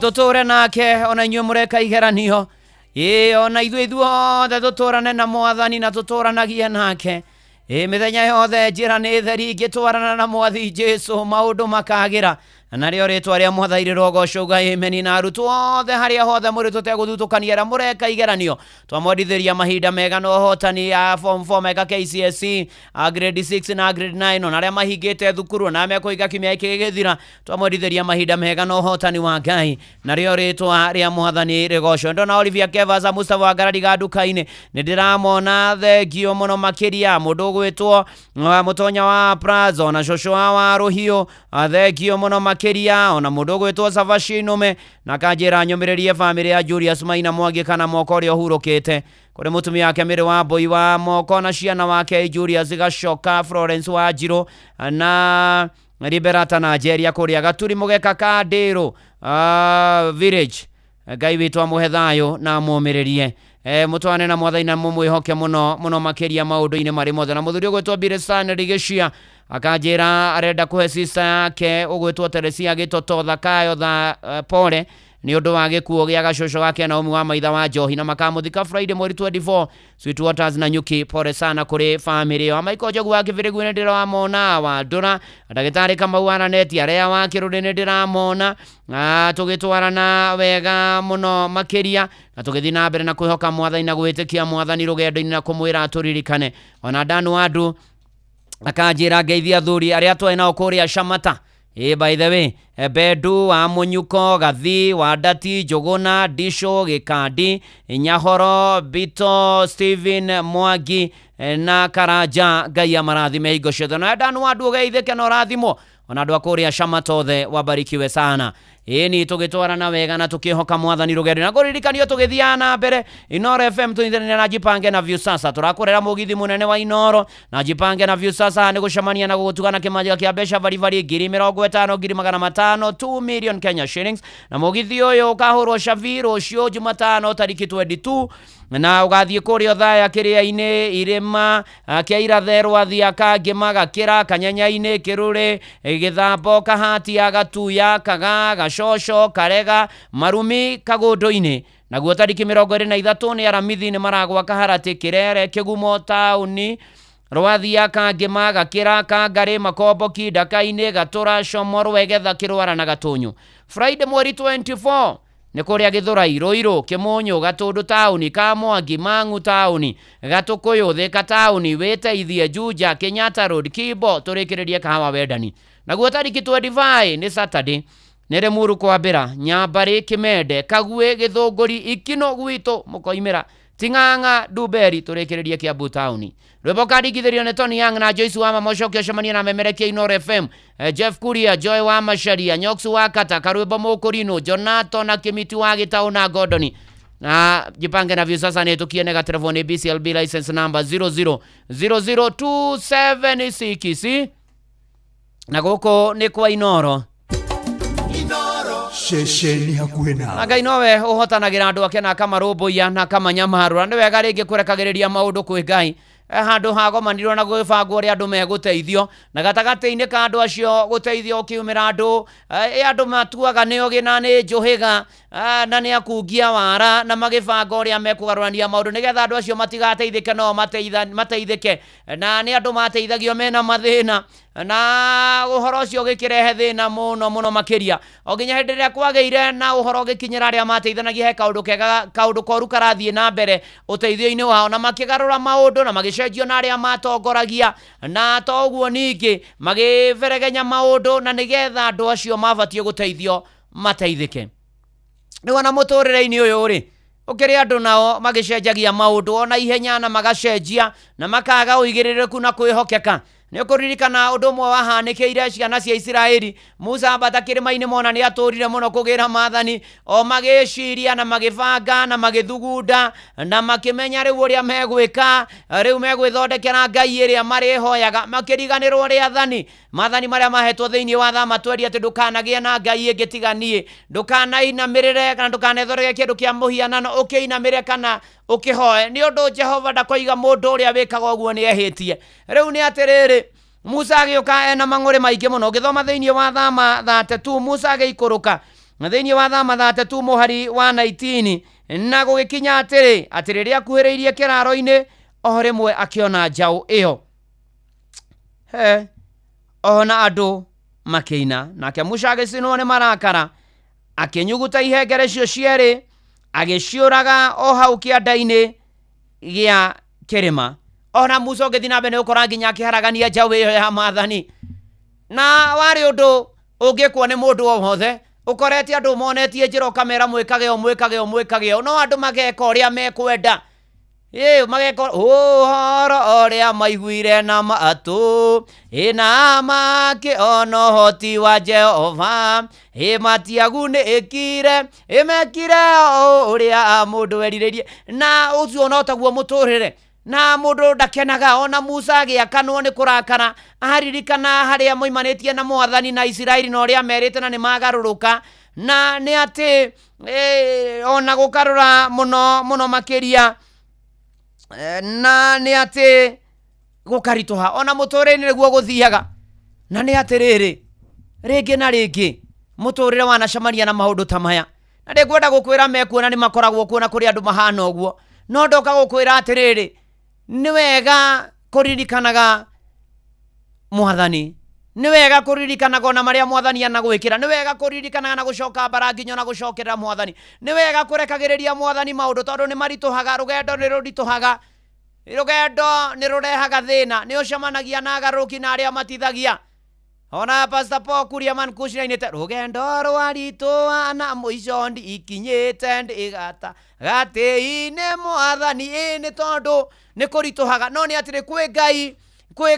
Tutore nake ona inyuĩ mũreka igeranio ona ithuothe tũtũrane na Mwathani na tũtũranagie nake mĩthenya yothe njĩra nĩ theri ngĩtwarana na Mwathi Jesũ maũndũ makagĩra na rĩo rĩtwa rĩa Mwathani rĩrogocwo ameni na arutwo othe harĩa hothe mũrĩ tũtegũthutũkania arĩa mũreka igeranio twamwendithĩria mahinda mega na ũhotani ya form 4 mega KCSE grade 6 na grade 9 na arĩa mahingĩte thukuru na mekũiga kiumia gĩkĩ gĩgĩthira twamwendithĩria mahinda mega na ũhotani wa Ngai na rĩo rĩtwa rĩa Mwathani rĩgocwo. Ndona Olivia Kevas Mustafa wa Garari ga nduka-inĩ nĩndĩramona thengio mũno makĩria mũndũ ũgwĩtwo mũtonya wa Prazo na Joshua wa Rũhiũ thengio mũno makĩria ona mũndũ ũgwĩtwo Savashinume na kanjĩra nyũmĩrĩrie famĩlĩ ya Julius Maina Mwangi kana Moko ũrĩa ũhurũkĩte kũrĩ mũtumia wake Mĩrĩ wa Mbũi wa Moko na ciana wake Julius Gacoka Florence wa Njirũ na Liberata na Jeria kũrĩa Gaturi Mũgeka ka Ndĩrũ village. Ngai witũ amũhe thayũ na amũmĩrĩrie mũtwane na Mwathani na mũmwĩhoke mũno mũno makĩria maũndũ-inĩ marĩ mothe na mũthuri ũgwĩtwo Biresan Rigĩcia akanjĩra arenda kũhe sister yake ũgwĩtwo Teresia Gĩtoto thakayo pole nĩ ũndũ wa gĩkuũ gĩa gacũcũ wake na wa maitha wa Njohi na makamũthika Friday mweri 24 Sweet Waters na Nyuki pole sana kũrĩ family ya Michael Njogu wa Kĩbĩrĩgu nĩ ndĩramona wa Ndũra ndagĩtarĩ Kamau wa Neti arĩa wa Kĩrũndĩ nĩ ndĩramona tũgĩtwarana wega mũno makĩria na tũgĩthiĩ na mbere na kwĩhoka Mwathani na gwĩtĩkia Mwathani rũgendo-inĩ na kũmwĩra tũririkane ona Danu Andu akanjĩra ngeithia thuri arĩa twĩ nao kũrĩa Shamata by the way Bedu wa Munyuko Gathi wa Dati Jogona Disho Gĩkandi Nyahoro Bito Steven Mwangi na Karaja Ngai amarathime hingo ciothe na Danu Andu ũgeithĩke na ũrathimo ona andũ a kũrĩa Shamata othe wabarikiwe sana ni tũgĩtwarana wega na tũkĩhoka Mwathani rũgendo na kũririkanio tũgĩthiana na mbere Inoro FM tũnyitithania na Jipange na Viusasa tũrakũrera mũgithi mũnene wa Inoro na Jipange na Viusasa nĩ gũcemania na gũgũtugana kĩmanjĩka kĩa mbeca barivari 50,000 500,000 2 million Kenya shillings na mũgithi ũyũ ũkahũrwo Shaviro ũcio Jumatano tariki 22 na ũgathiĩ kũrĩa Othaya kĩrĩa-inĩ irĩma kĩa iratherwa thiaka ngĩma gakĩra kanyanya-inĩ kĩrũrĩ gĩthambo kahati ya gatuya kaga gacocho karega marumi kagũndũ-inĩ naguo tariki 23 nĩ aramithi nĩ maragwa kaharati kĩrere kĩgumo taũni rwathia kangĩma gakĩra kangarĩ makomboki ndaka-inĩ gatũra Shomoro Wegetha Kĩrwara na Gatũnyũ. Friday mweri 24 nĩ kũrĩa Gĩthũrai Rũirũ Kĩmũnyũ Gatũndũ taũni Kamwangi Mang'u taũni Gatũkũyũ Thĩka taũni Wĩteithie Juja Kenyatta Road Kibo tũrĩkĩrĩrie Kahawa Wendani. Naguo tariki 25 nĩ Saturday nĩ Rĩmuru kwambĩra Nyambarĩ Kĩmende Kaguĩ Gĩthũngũri Ikino gwitũ mũkoimĩra Ting'ang'a Nduberi tũrĩkĩrĩrie Kiambu taũni. Rwĩmbo karigithĩrio nĩ Tony Young na Joyce wa Mamocokio cemania na memerekia Inoro FM Jeff Kuria Joy wa Macharia Nyox wa Kata Karwĩmbo Mũkũrinũ Jonato na Kĩmiti wa Gĩtaũ na Gordoni na Jipange na Viusasa nĩ tũkienega telefoni BCLB license number 00276 na gũkũ nĩ kwa Inoro Shesheni hakuhĩ nawe Ngai nowe ũhotanagĩra andũ ake na akamarũmbũiya na akamanyamarũra nĩ wega rĩngĩ kũrekagĩrĩria maũndũ kwĩ Ngai handũ hagomanirwo na gwĩbangwo ũrĩa andũ megũteithio na gatagatĩ-inĩ ka andũ acio gũteithio ũkiumĩra andũ andũ matuaga nĩ ũgĩ na nĩ njũhĩga na nĩ akungia wara na magĩbanga ũrĩa mekũgarũrania maũndũ nĩgetha andũ acio matigateithĩke no mateithĩke na nĩ andũ mateithagio mena mathĩna na ũhoro ũcio ũgĩkĩrehe thĩna mũno mũno makĩria o nginya hĩndĩ ĩrĩa kwagĩire na ũhoro ũgĩkinyĩra arĩa mateithanagia he kaũndũ kega kaũndũ koru karathiĩ na mbere ũteithio-inĩ wao na makĩgarũra maũndũ na magĩcenjio na arĩa matongoragia na to ũguo ningĩ magĩberegenya maũndũ na nĩgetha andũ acio mabatie gũteithio mateithĩke. ni wana muturire-ini uyu ri ukiri andu nao magicenjagia maundu ona ihenya na magacenjia na makaga uigirireku na kwihokeka. Ni ukuririkana undu mwe wahanikiire ciana cia Isiraeli. Musa ambata kirima-ini mona ni aturire muno kugira maathani o magiciria na magibanga na magithugunda na makimenya riu uria megwika riu megwithondekera ngai iria marihoyaga makiriganirwo ri athani maathani maria mahetwo thiini wa thama tweri ati ndukanagie na ngai ingi tiganie ndukanainamirire kana ndukanethoreke kindu kia muhianano ukiinamire kana ukihoe ni undu Jehova ndakoiga mundu uria wikaga uguo ni ehitie. Riu ni atiriri Musa agioka ena mang'ore maingi muno ngithoma thiini wa thama 32 Musa agiikuruka thiini wa thama 32 muhari wa 19 na gugikinya atiri akuhiriirie kiraro-ini o rimwe akiona njau iyo ona andu makiina nake Musa agicinwo ni marakara akinyuguta ihengere cio cieri agiciuraga o hau kianda-ini gia kirima. Ona Musa ũgĩthiĩ na mbere ũkora nginya akĩharagania njaũ ĩyo ya maathani na warĩ ũndũ ũngĩkwo nĩ mũndũ o wothe ũkorete andũ monetie njĩra ũkamera mwĩkage no andũ mageka ũrĩa mekwenda mageka ũhoro ũrĩa maiguire na matũ na makĩona ũhoti wa Jehova matiagunĩkire mekire ũrĩa mũndũ werirĩirie. Na ũcio no taguo mũtũrĩre na mundu ndakenaga. Ona Musa agiakanwo ni kurakara aharirikana haria moimanitie na Mwathani na Isiraeli no ria merite na ni magaruruka na ni ati ona gukarura muno makiria na ni ati gukarituha ona muturire niguo guthiaga na ni atiriri ringi na ringi muturire wanacamania na maundu ta maya na ndikwenda gukwira mekuona ni makoragwo kuona kuri andu mahana uguo no ndoka gukwira atiriri ni wega kuririkanaga Mwathani ni wega kuririkanaga ona maria Mwathani anagwikira ni wega kuririkanaga na gucoka bara nginya na gucokerera Mwathani ni wega kurekagiriria Mwathani maundu tondu ni marituhaga rugendo ni rurituhaga rugendo ni rurehaga thina ni ucemanagia na agaruki na aria matithagia. Ona Pastor Paul Kuriaman kucirainite rugendo rwarituha na muico ikinyite ndigata gati-ini Mwathani ni tondu ni kurituhaga no ni atiri kwi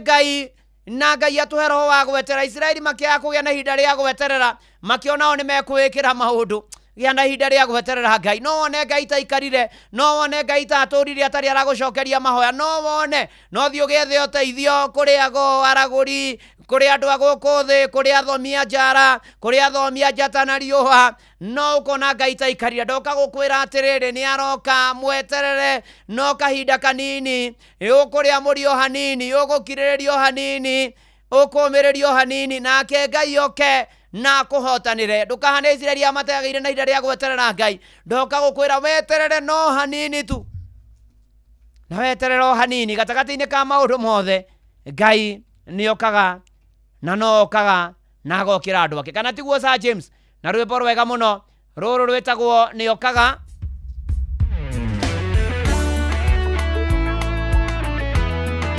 ngai na ngai atuhe roho wa gwetera. Isiraeli makiaga kugia na ihinda ria gweterera makionao ni mekwikira maundu gia na ihinda ria gweterera ngai no wone ngai ta ikarire no wone ngai ta aturire atari aragucokeria mahoya no wone no thio gethe uteithio kuri ago araguri kuri andu aguku thi kuri athomia njara kuri athomia njata na riuha no ukona ngai ta ikarire ndoka gukwira atiriri ni aroka mweterere no kahinda kanini ukuria murio hanini ugukiririo hanini ukumirerio hanini nake ngai oke na kuhotanire ndukahane Isiraeli amategaire na ihinda ria gweterera ngai ndoka gukwira weterere no hanini tu na weterero hanini gatagati-ini ka maundu mothe ngai ni okaga na no okaga na agokira andu ake kana tiguo Sir James na rwimbo rwega muno ruru rwitagwo ni okaga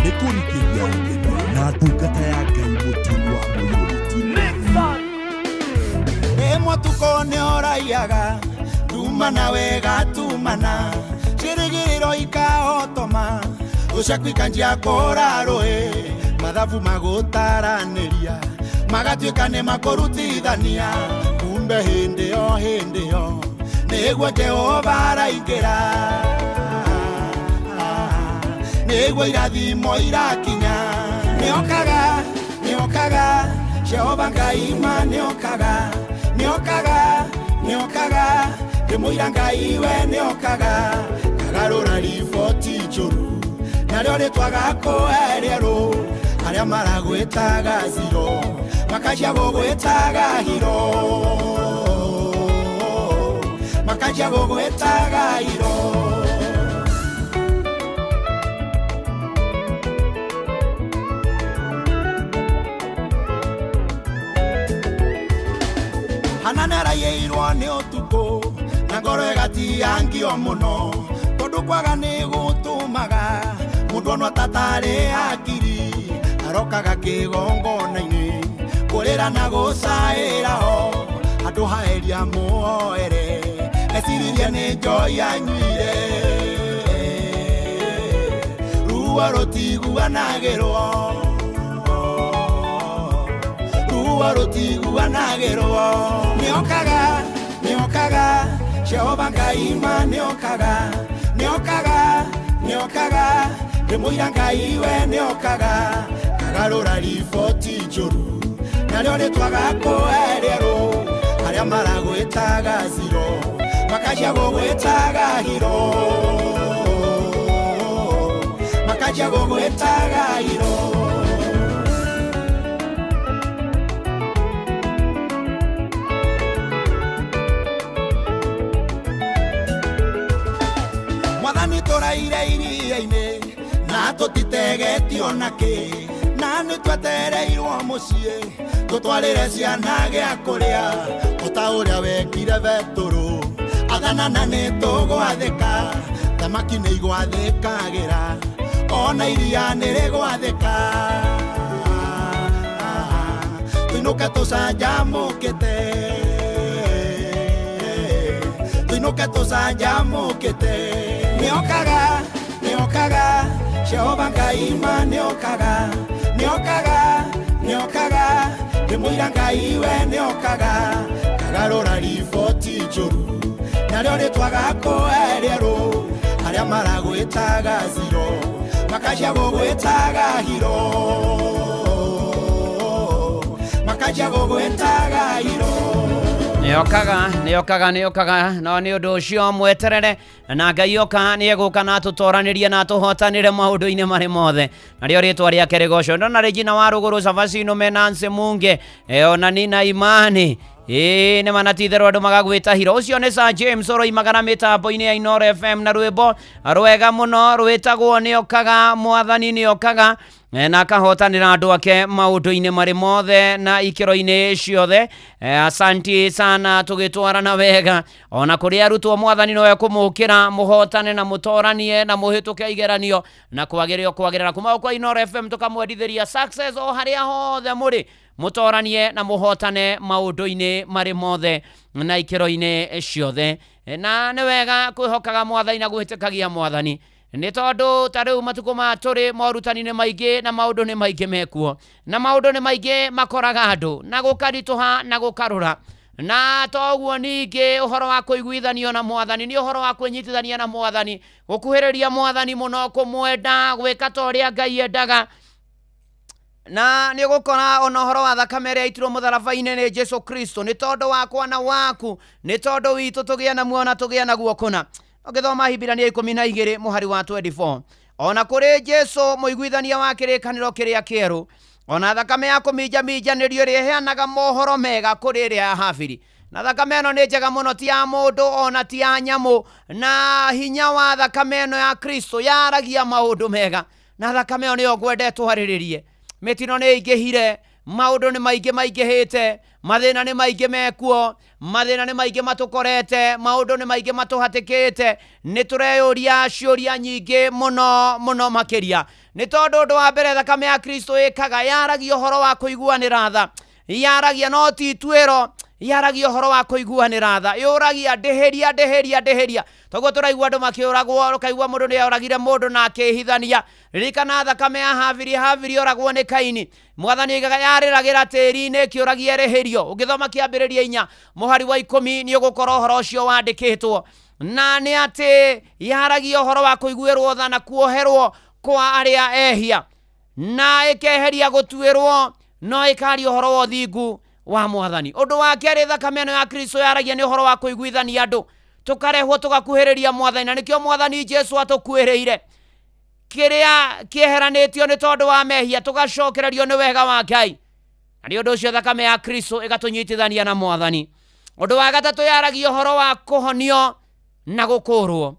ni kurikiria na ndungata ya ngai muturu wa muyo mutuko ni oraiaga tumana wega tumana cirigiriro ikaotoma ucakwikanja kora rũĩ mathabu magutaraniria magatuĩka nĩ makũrutithania kumbe hĩndĩ yo nĩguo Jehova araingĩra nĩguo irathimo irakinya nĩokaga Jehova Ngai ma nĩokaga ndĩmũira Ngai we nĩokaga kagarũra riboti njũru narĩo rĩtwaga kũererũ arĩa maragwĩtaga ziro makanjia gũgwĩtaga hiro makanjia gũgwĩtaga hiro. Hananara yeirwo ni utuko na ngoro ĩgatiangio mũno tondu kwaga nĩ gũtũmaga mũndũ ono tatarĩ akiri arokaga kĩgongona-inĩ kũrĩra na gũcaĩra ho andũ haeria muoere esiririe nĩ njohi anyuire ruo rũtiguanagĩrwo ruo rũtiguanagĩrwo nĩokaga Jehova Ngai ma nĩokaga ndĩmũira Ngai we nĩokaga kagarũra riboti njũru narĩo nĩtwaga kũererwo arĩa maragwĩtaga zero makajia gũgwĩtaga hero makajia gũgwĩtaga hero Mwathani tũraire iria-inĩ na tũtitegetio nakĩ na nĩtwetereirwo mũciĩ tũtwarĩre ciana gĩa kũrĩa ota ũrĩa wekire Betũrũ athanana nĩtũgwathĩka thamaki nĩigwathĩkagĩra ona iria nĩrĩgwathĩka tũinũke tũcanjamũkĩte tũinũke tũcanjamũkĩte nĩokaga Jehova Ngai ma nĩokaga ndĩmũira Ngai we nĩokaga kagarũra riboti njũru narĩo nĩtwaga kũererwo arĩa maragwĩtaga zero makajia gũgwĩtaga hero makajia gũgwĩtaga hero nĩokaga no nĩ ũndũ ũcio mweterere na Ngai oka nĩegũka na tũtoranĩrie na tũhotanĩre maũndũ-inĩ marĩ mothe narĩo rĩtwa rĩake rĩgocwo ndo na Regina wa Rũgũrũ Savasino Menanse Munge ona Nina Imani nĩ manatitherwo andũ magagwĩta hiro ũcio nĩ Sir James oroimagara mĩtambo-inĩ ya Inooro FM na rwĩmbo rwega mũno rwĩtagwo nĩokaga mwathani nĩokaga na akahotanĩra andũ ake maũndũ-inĩ marĩ mothe na ikĩro-inĩ ciothe asanti sana tũgĩtwarana wega ona kũrĩ arutwo mwathani nowe kũmũkĩra mũhotane na mũtoranie na mũhĩtũke igeranio na kwagĩrĩra kuma kwa Inooro FM tũkamwendithĩria success o harĩa hothe mũrĩ mũtoranie na mũhotane maũndũ-inĩ marĩ mothe na ikĩro-inĩ ciothe na nĩ wega kwĩhokaga mwathani na gwĩtĩkagia mwathani nĩ tondũ ta rĩu matukũ tũrĩ morutani nĩ maingĩ na maũndũ nĩ maingĩ mekuo na maũndũ nĩ maingĩ makoraga andũ na gũkaritũha na gũkarũra na toguo ningĩ ũhoro wa kũiguithanio na mwathani nĩ ũhoro wa kwĩnyitithania na mwathani gũkuhĩrĩria mwathani mũno kũmwenda gwĩka ta ũrĩa Ngai endaga na nĩ gũkora ona ũhoro wa thakame ĩrĩa yaitirwo mũtharaba-inĩ nĩ Jesu Kristo nĩ tondũ wakwa na waku nĩ tondũ witũ tũgĩe na muoyo na tũgĩe naguo kũna ũgĩthoma Hibirania 12 mũhari wa 24 ona kũrĩ Jesu mũiguithania wa kĩrĩkanĩro kĩrĩa kĩerũ ona thakame ya kũminjaminjanĩrio ĩrĩa ĩheanaga mohoro mega kũrĩ ĩrĩa ya Habili na thakame ĩno nĩ njega mũno ti ya mũndũ ona ti ya nyamũ na hinya wa thakame ĩno ya Kristo yaragia maũndũ mega na thakame ĩyo nĩyo ngwendetwo harĩrĩrie mĩtino nĩ ingĩhire maũndũ nĩ maingĩ maingĩhĩte mathĩna nĩ maingĩ mekuo mathĩna nĩ maingĩ matũkorete maũndũ nĩ maingĩ matũhatĩkĩte nĩ tũreyũria ciũria nyingĩ mũno makĩria nĩ tondũ ũndũ wa mbere thakame ya Kristo ĩkaga yaragia ũhoro wa kũiguanĩra tha yaragia no ti ituĩro yaragia ũhoro wa kũiguanĩra tha yũragia ndĩhĩria toguo tũraigua andũ makĩũragwo ũkaigua mũndũ nĩoragire mũndũ na akĩhithania ririkana thakame ya Habili oragwo nĩ Kaini mwathani yarĩragĩra tĩri-inĩ ĩkĩũragia erĩhĩrio ũngĩthoma kĩambĩrĩria 4 mũhari wa 10 nĩ ũgũkora ũhoro ũcio wandĩkĩtwo na nĩ atĩ yaragia ũhoro wa kũiguĩrwo tha na kuoherwo kwa arĩa ehia na ĩkeheria gũtuĩrwo no ĩkaria ũhoro wa ũthingu wa mwathani ũndũ wa kerĩ thakame ĩno ya Kristo yaragia nĩ ũhoro wa kũiguithania andũ tũkarehwo tũgakuhĩrĩria mwathani na nĩkĩo mwathani Jesu atũkuĩrĩire kĩrĩa kĩeheranĩtio nĩ tondũ wa mehia tũgacokererio nĩ wega wa Ngai na nĩ ũndũ ũcio thakame ya Kristo ĩgatũnyitithania na mwathani ũndũ wa gatatũ yaragia ũhoro wa kũhonio na gũkũrwo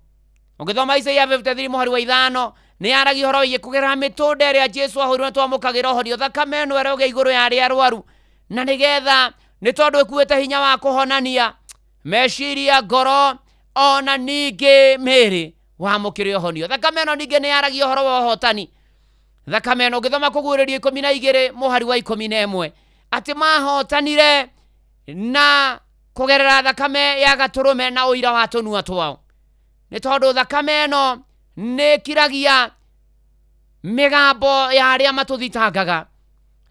ũngĩthoma Isaia 53 mũhari wa 5 nĩ yaragia ũhoro wĩgiĩ kũgerera mĩtũnda ĩrĩa Jesu ahũrirwo twamũkagĩra ũhonio thakame ĩno ĩrauga igũrũ ya arĩa arwaru na nĩgetha nĩ tondũ ĩkuĩte hinya wa kũhonania meciria ngoro ona ningĩ mĩĩrĩ wamũkĩre ũhonio thakame ĩno ningĩ nĩ yaragia ũhoro wa ũhotani thakame ĩno ũngĩthoma Kũguũrĩrio 12 mũhari wa 11 atĩ mahotanire na kugerera thakame ya gaturume na uira wa tunua twao ni tondu thakame no ne kiragia migambo ya aria matuthitangaga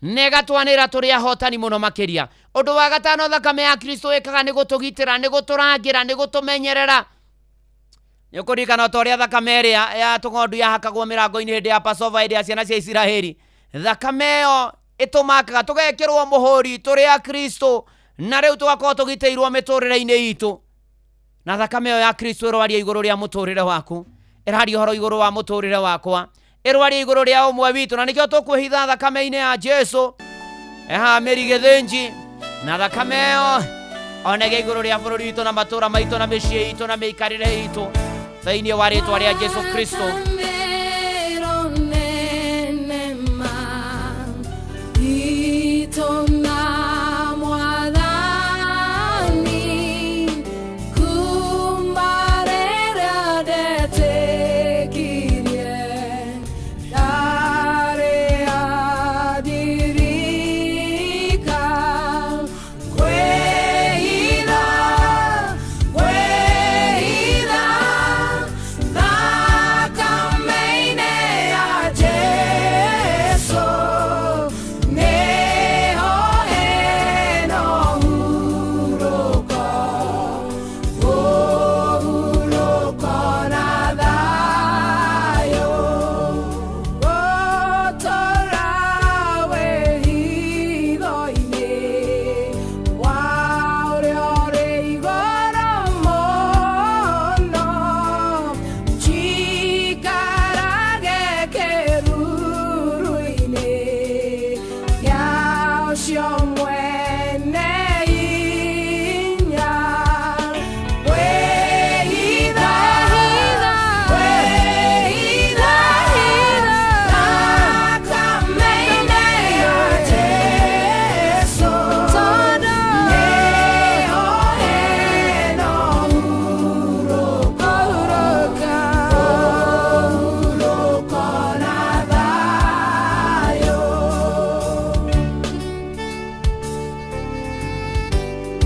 negatwanira turi ahotani muno makiria. Undu wa gatano thakame ya Kristo ikaga ni gutugitira, ni guturangira, ni gutumenyerera. Nikuririkana toria thakame ria ya tungondu ya hakagwo mirango-ini hindi ya Passover hindi ya ciana cia Isiraeli. Thakame yo itumakaga tugekirwo muhuri turi a Kristo, na riu tugakorwo tugiteirwo miturire-ini itu. Na thakame yo ya Kristo irwaria iguru ria muturire waku, iraria horo iguru wa muturire wakwa, irwaria iguru ria umwe witu, na nikio tukwihitha thakame-ini ya Jesu meri githinji. Na thakame yo onege iguru ria bururi witu na matura maitu na micii itu na miikarire itu thiini wa ritwa ria Jesu Kristo.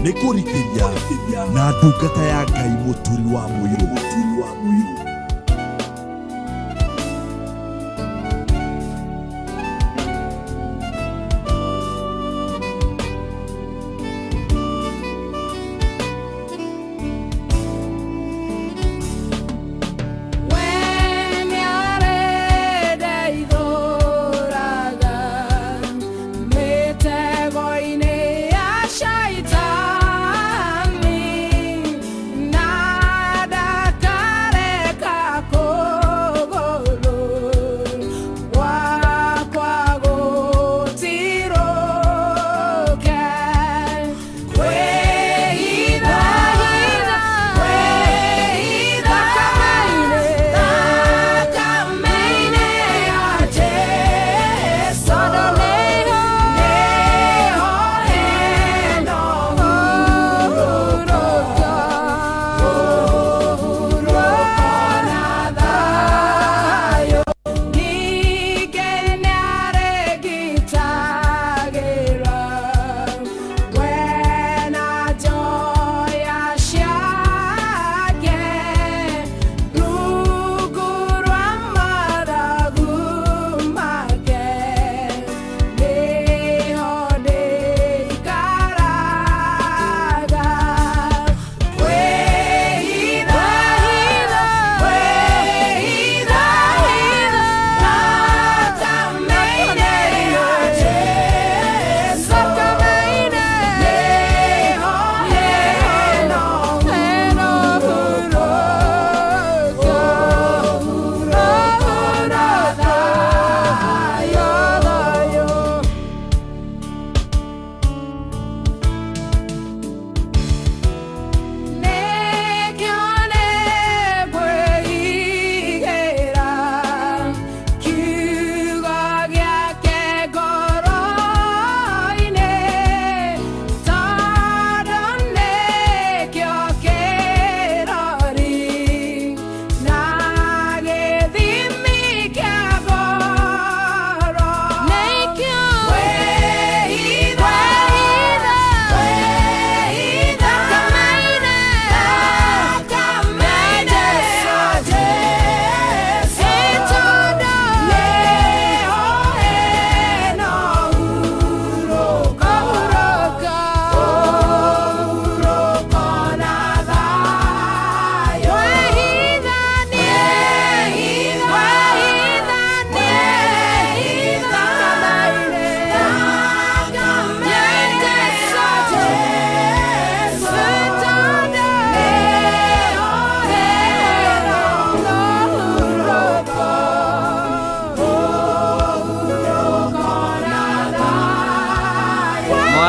Nikurikiria na ndungata ya Ngai muturi wa muiru. Shaitani, nada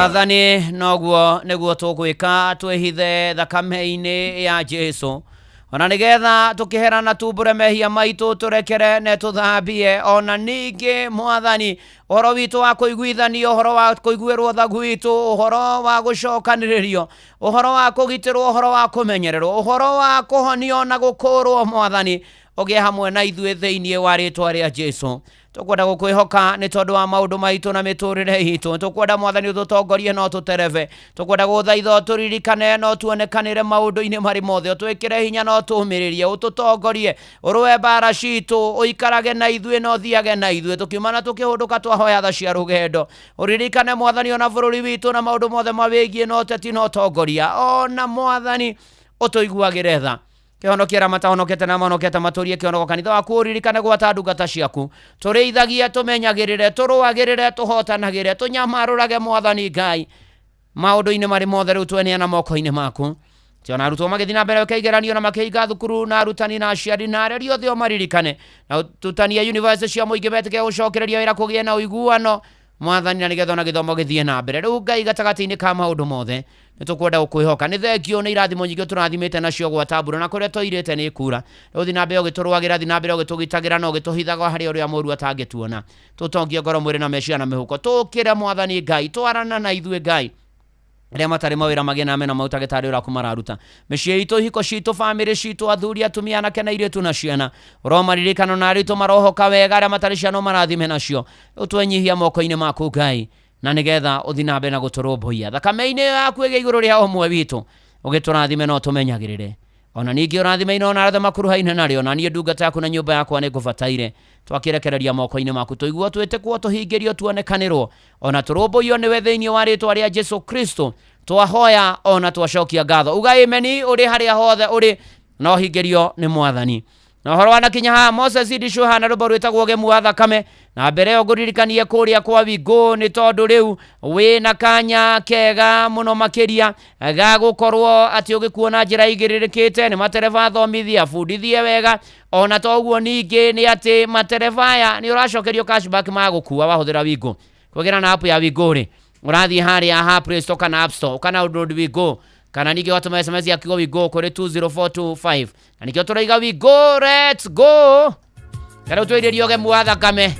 Mwathani noguo niguo tugwika twihithe thakame-ini ya Jesu ona nigetha tukiherana tumbure mehia maitu turekere ne tuthambie ona ningi Mwathani uhoro witu wa kuiguithanio uhoro wa kuiguirwo tha gwitu uhoro wa gucokaniririo uhoro wa kugitirwo uhoro wa kumenyererwo uhoro wa kuhonio na gukurwo Mwathani ogie hamwe na ithuĩ thĩinĩ wa rĩtwa rĩa Jesu. Tukwenda gũkwĩhoka nĩ tondũ wa maũndũ maitũ na mĩtũrĩre itũ. Tukwenda Mwathani ũtũtongorie no tũtereve. Tukwenda gũthaitha tũririkane no tuonekanĩre maũndũ-inĩ marĩ mothe. Twĩkĩre hinya no tũũmĩrĩrie ũtũtongorie. Ũrũe mbara citũ ũikarage na ithuĩ no thiage na ithuĩ. Tukiumana tũkĩhũndũka twahoya tha cia rũgendo. Ũririkane Mwathani ona bũrũri witũ na maũndũ mothe mawĩgiĩ no ũteti no ũtongoria. Ona Mwathani ũtũiguagĩre tha. Kĩhonokia arĩa matahonokete na mahonokete matũrie kĩhonoko kanitha waku ũririkane gwata ndungata ciaku. Tũrĩithagie tũmenyagĩrĩre tũrũagĩrĩre tũhotanagĩre tũnyamarũrage Mwathani Ngai maũndũ-inĩ marĩ mothe rĩu tweneana moko-inĩ maku. Tiona arutwo magĩthiĩ na mbere kĩgeranio na makĩhinga thukuru na arutani na aciari na arĩa othe maririkane na tutania university cia mũingĩ metĩke gũcokereria wĩra kũgĩe na ũiguano Mwathani na nĩgetha na gĩthomo gĩthiĩ na mbere. Rĩu Ngai gatagatĩ-inĩ ka maũndũ mothe nĩtũkwenda gũkwĩhoka nĩ thengio nĩ irathimo nyingĩ tũrathimĩte nacio gwatambũra na kũrĩa tũirĩte nĩ kura. Rĩu thiĩ na mbere ũgĩtũrũagĩra, thiĩ na mbere ũgĩtũgitagĩra na ũgĩtũhithaga harĩa ũrĩa mũũru atangĩtuona. Tũtongie ngoro, mwĩrĩ na meciria na mĩhuko. Tũkĩre Mwathani Ngai, twarana na ithuĩ Ngai rĩa matarĩ mawĩra magĩ na mena mauta gĩtarĩ ũraku mararuta. Mĩciĩ itũ, ihiko citũ, bamĩrĩ citũ, athuri, atumia, anake na airĩtu na ciana. Ũromaririkana na aritũ marohoka wega arĩa matarĩ ciana marathime nacio. Rĩu twenyihia moko-inĩ maku Ngai na nĩgetha ũthiĩ na mbere na gũtũrũmbũiya. Thakame-inĩ yaku ĩgĩe igũrũ rĩa ũmwe witũ ũgĩtũrathime no tũmenyagĩrĩre. Ona ningĩ ũrathime-inĩ ona arĩa makuruhaine narĩo na niĩ ndungata yaku na nyũmba yakwa nĩngũbataire. Twakĩrekereria moko-inĩ maku tũiguo twĩtĩkwo tũhingĩrio tuonekanĩrwo ona tũrũmbũiyo nĩwe thĩinĩ wa rĩtwa rĩa Jesu Kristo twahoya ona twacokia ngatho. Uga ameni ũrĩ harĩa hothe ũrĩ no hingĩrio nĩ Mwathani. Na ũhoro wanakinya haha Moses Ndishuha na rũmbo rwĩtagwo ũgemu wa thakame na mbere ĩyo ngũririkanie kũrĩa kwa Wingũ nĩ tondũ rĩu wĩna kanya kega mũno makĩria ga gũkorwo atĩ ũgĩkuona njĩra igĩrĩrĩkĩte nĩ matereba athomithia fundithie wega ona toguo ningĩ nĩ atĩ matereba aya nĩ ũracokerio cashback ma gũkua wahũthĩra Wingũ. Kũgĩra na app ya Wingũ rĩ ũrathiĩ harĩa ha Play Store kana App Store kana download Wingũ kana ningĩ watũma SMS ya kigo Wingũ kũrĩ 20425 na ningĩ tũraiga Wingũ. Let's go kana twĩrĩrio ũgemu wa thakame.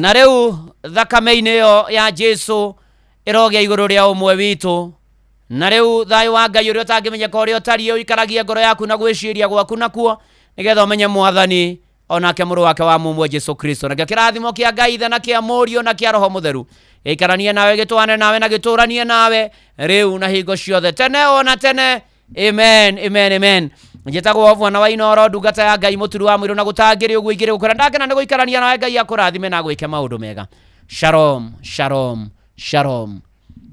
Na rĩu thakame-inĩ ĩyo ya Jesu ĩrogĩa igũrũ rĩa ũmwe witũ. Na rĩu thayũ wa Ngai ũrĩa ũtangĩmenyeka ũrĩa ũtariĩ ũikaragia ngoro yaku na gwĩciria gwaku nakuo nĩgetha ũmenye Mwathani onake mũrũ wake wa mũmwe Jesu Kristo. Nakĩo kĩrathimo kĩa Ngai ithe na kĩa Mũriũ na kĩa Roho Mũtheru gĩikaranie nawe, gĩtũũrane nawe na gĩtũũranie nawe rĩu na hingo ciothe tene ona tene. Amen, amen, amen. Njĩtagwo Mwana wa Inoro, ndungata ya Ngai mũturu wa mwĩrũ na gũtangĩrĩ ũguo igĩrĩ gũkũra. Ndakena nĩ gũikarania nawe, Ngai akũrathime na gwĩke maũndũ mega. Shalom, shalom, shalom.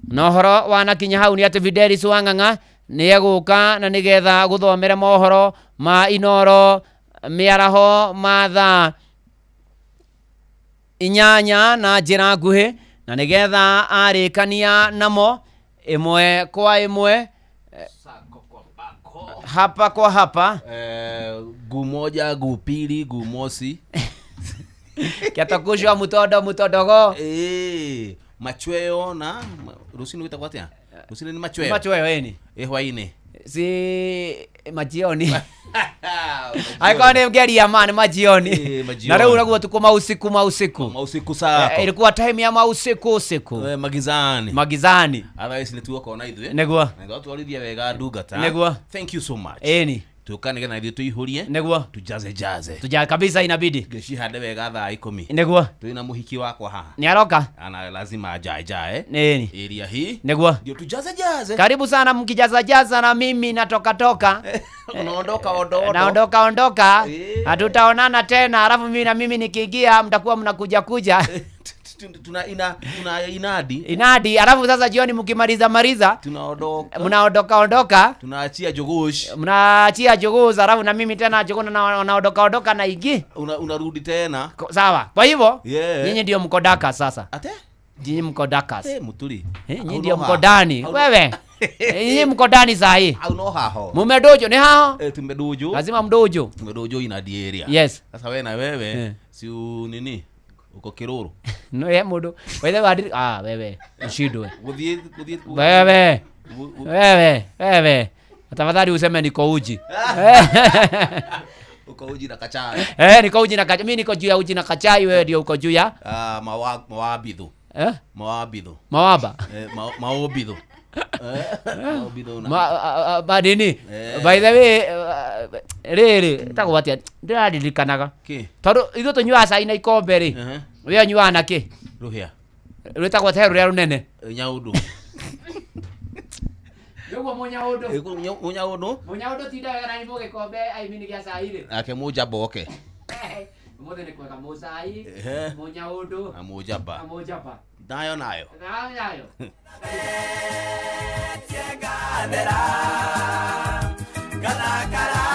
Na ũhoro wanakinya hau nĩ atĩ Fidelis Wang'ang'a nĩ egũka na nĩgetha gũthomere mohoro ma Inoro mĩaraho ma thaa 8 na njĩra nguhĩ na nĩgetha arĩkania namo ĩmwe kwa ĩmwe hapa kwa hapa guu moja, guu pili, guu mosi. Kiatakushwa mutodo mutodogo. machweo na rusini wita kwa tia rusini ni machweo eni hwaini si majioni aikone ngeri ya man majioni na leo unakuwa tuko mausiku sako ilikuwa time ya usiku magizani otherwise ni tuko na ithu negwa twalithia wega ndungata negwa thank you so much eni tukane na ithu tuihurie negwa tujaze kabisa inabidi geshihande wega thaa 10 negwa tuina muhiki wakwa haha ni aroka ana lazima ajae eni area hii negwa ndio tujaze karibu sana mkijaza na mimi natoka naondoka hatutaonana tena alafu mimi na mimi nikiingia mtakuwa mnakuja tuna inadi alafu sasa jioni mkimaliza mnaondoka tunaachia jogosh alafu na mimi tena jogona naondoka na ingi unarudi tena sawa kwa hivyo nyinyi ndio mko daka sasa ate nyinyi mko daka mutuli nyinyi ndio mko ndani wewe nyinyi mko ndani saa hii au no haho mumedojo ni hao tumedojo lazima mdojo inadi area yes sasa wewe si nini uko kiruru no mudo wewe ushidwe kuthie wewe tafadhali useme niko uji uko uji na kachai niko uji na kachai mimi niko juu ya uji na kachai wewe ndio uko juu ya mawabidho mawaba maobidho badini by the way riri takubatia ndiradirikanaga tondu ithu tunyua cai na ikombe ri we nyua na ki ruhia rwitagwo teru ria runene nyaudu Yogo munyaudu tindaga na ibo gikombe aimini gia cai ri ake mujamba oke mothe ni kwega mucai munyaudu amujamba nayo Gana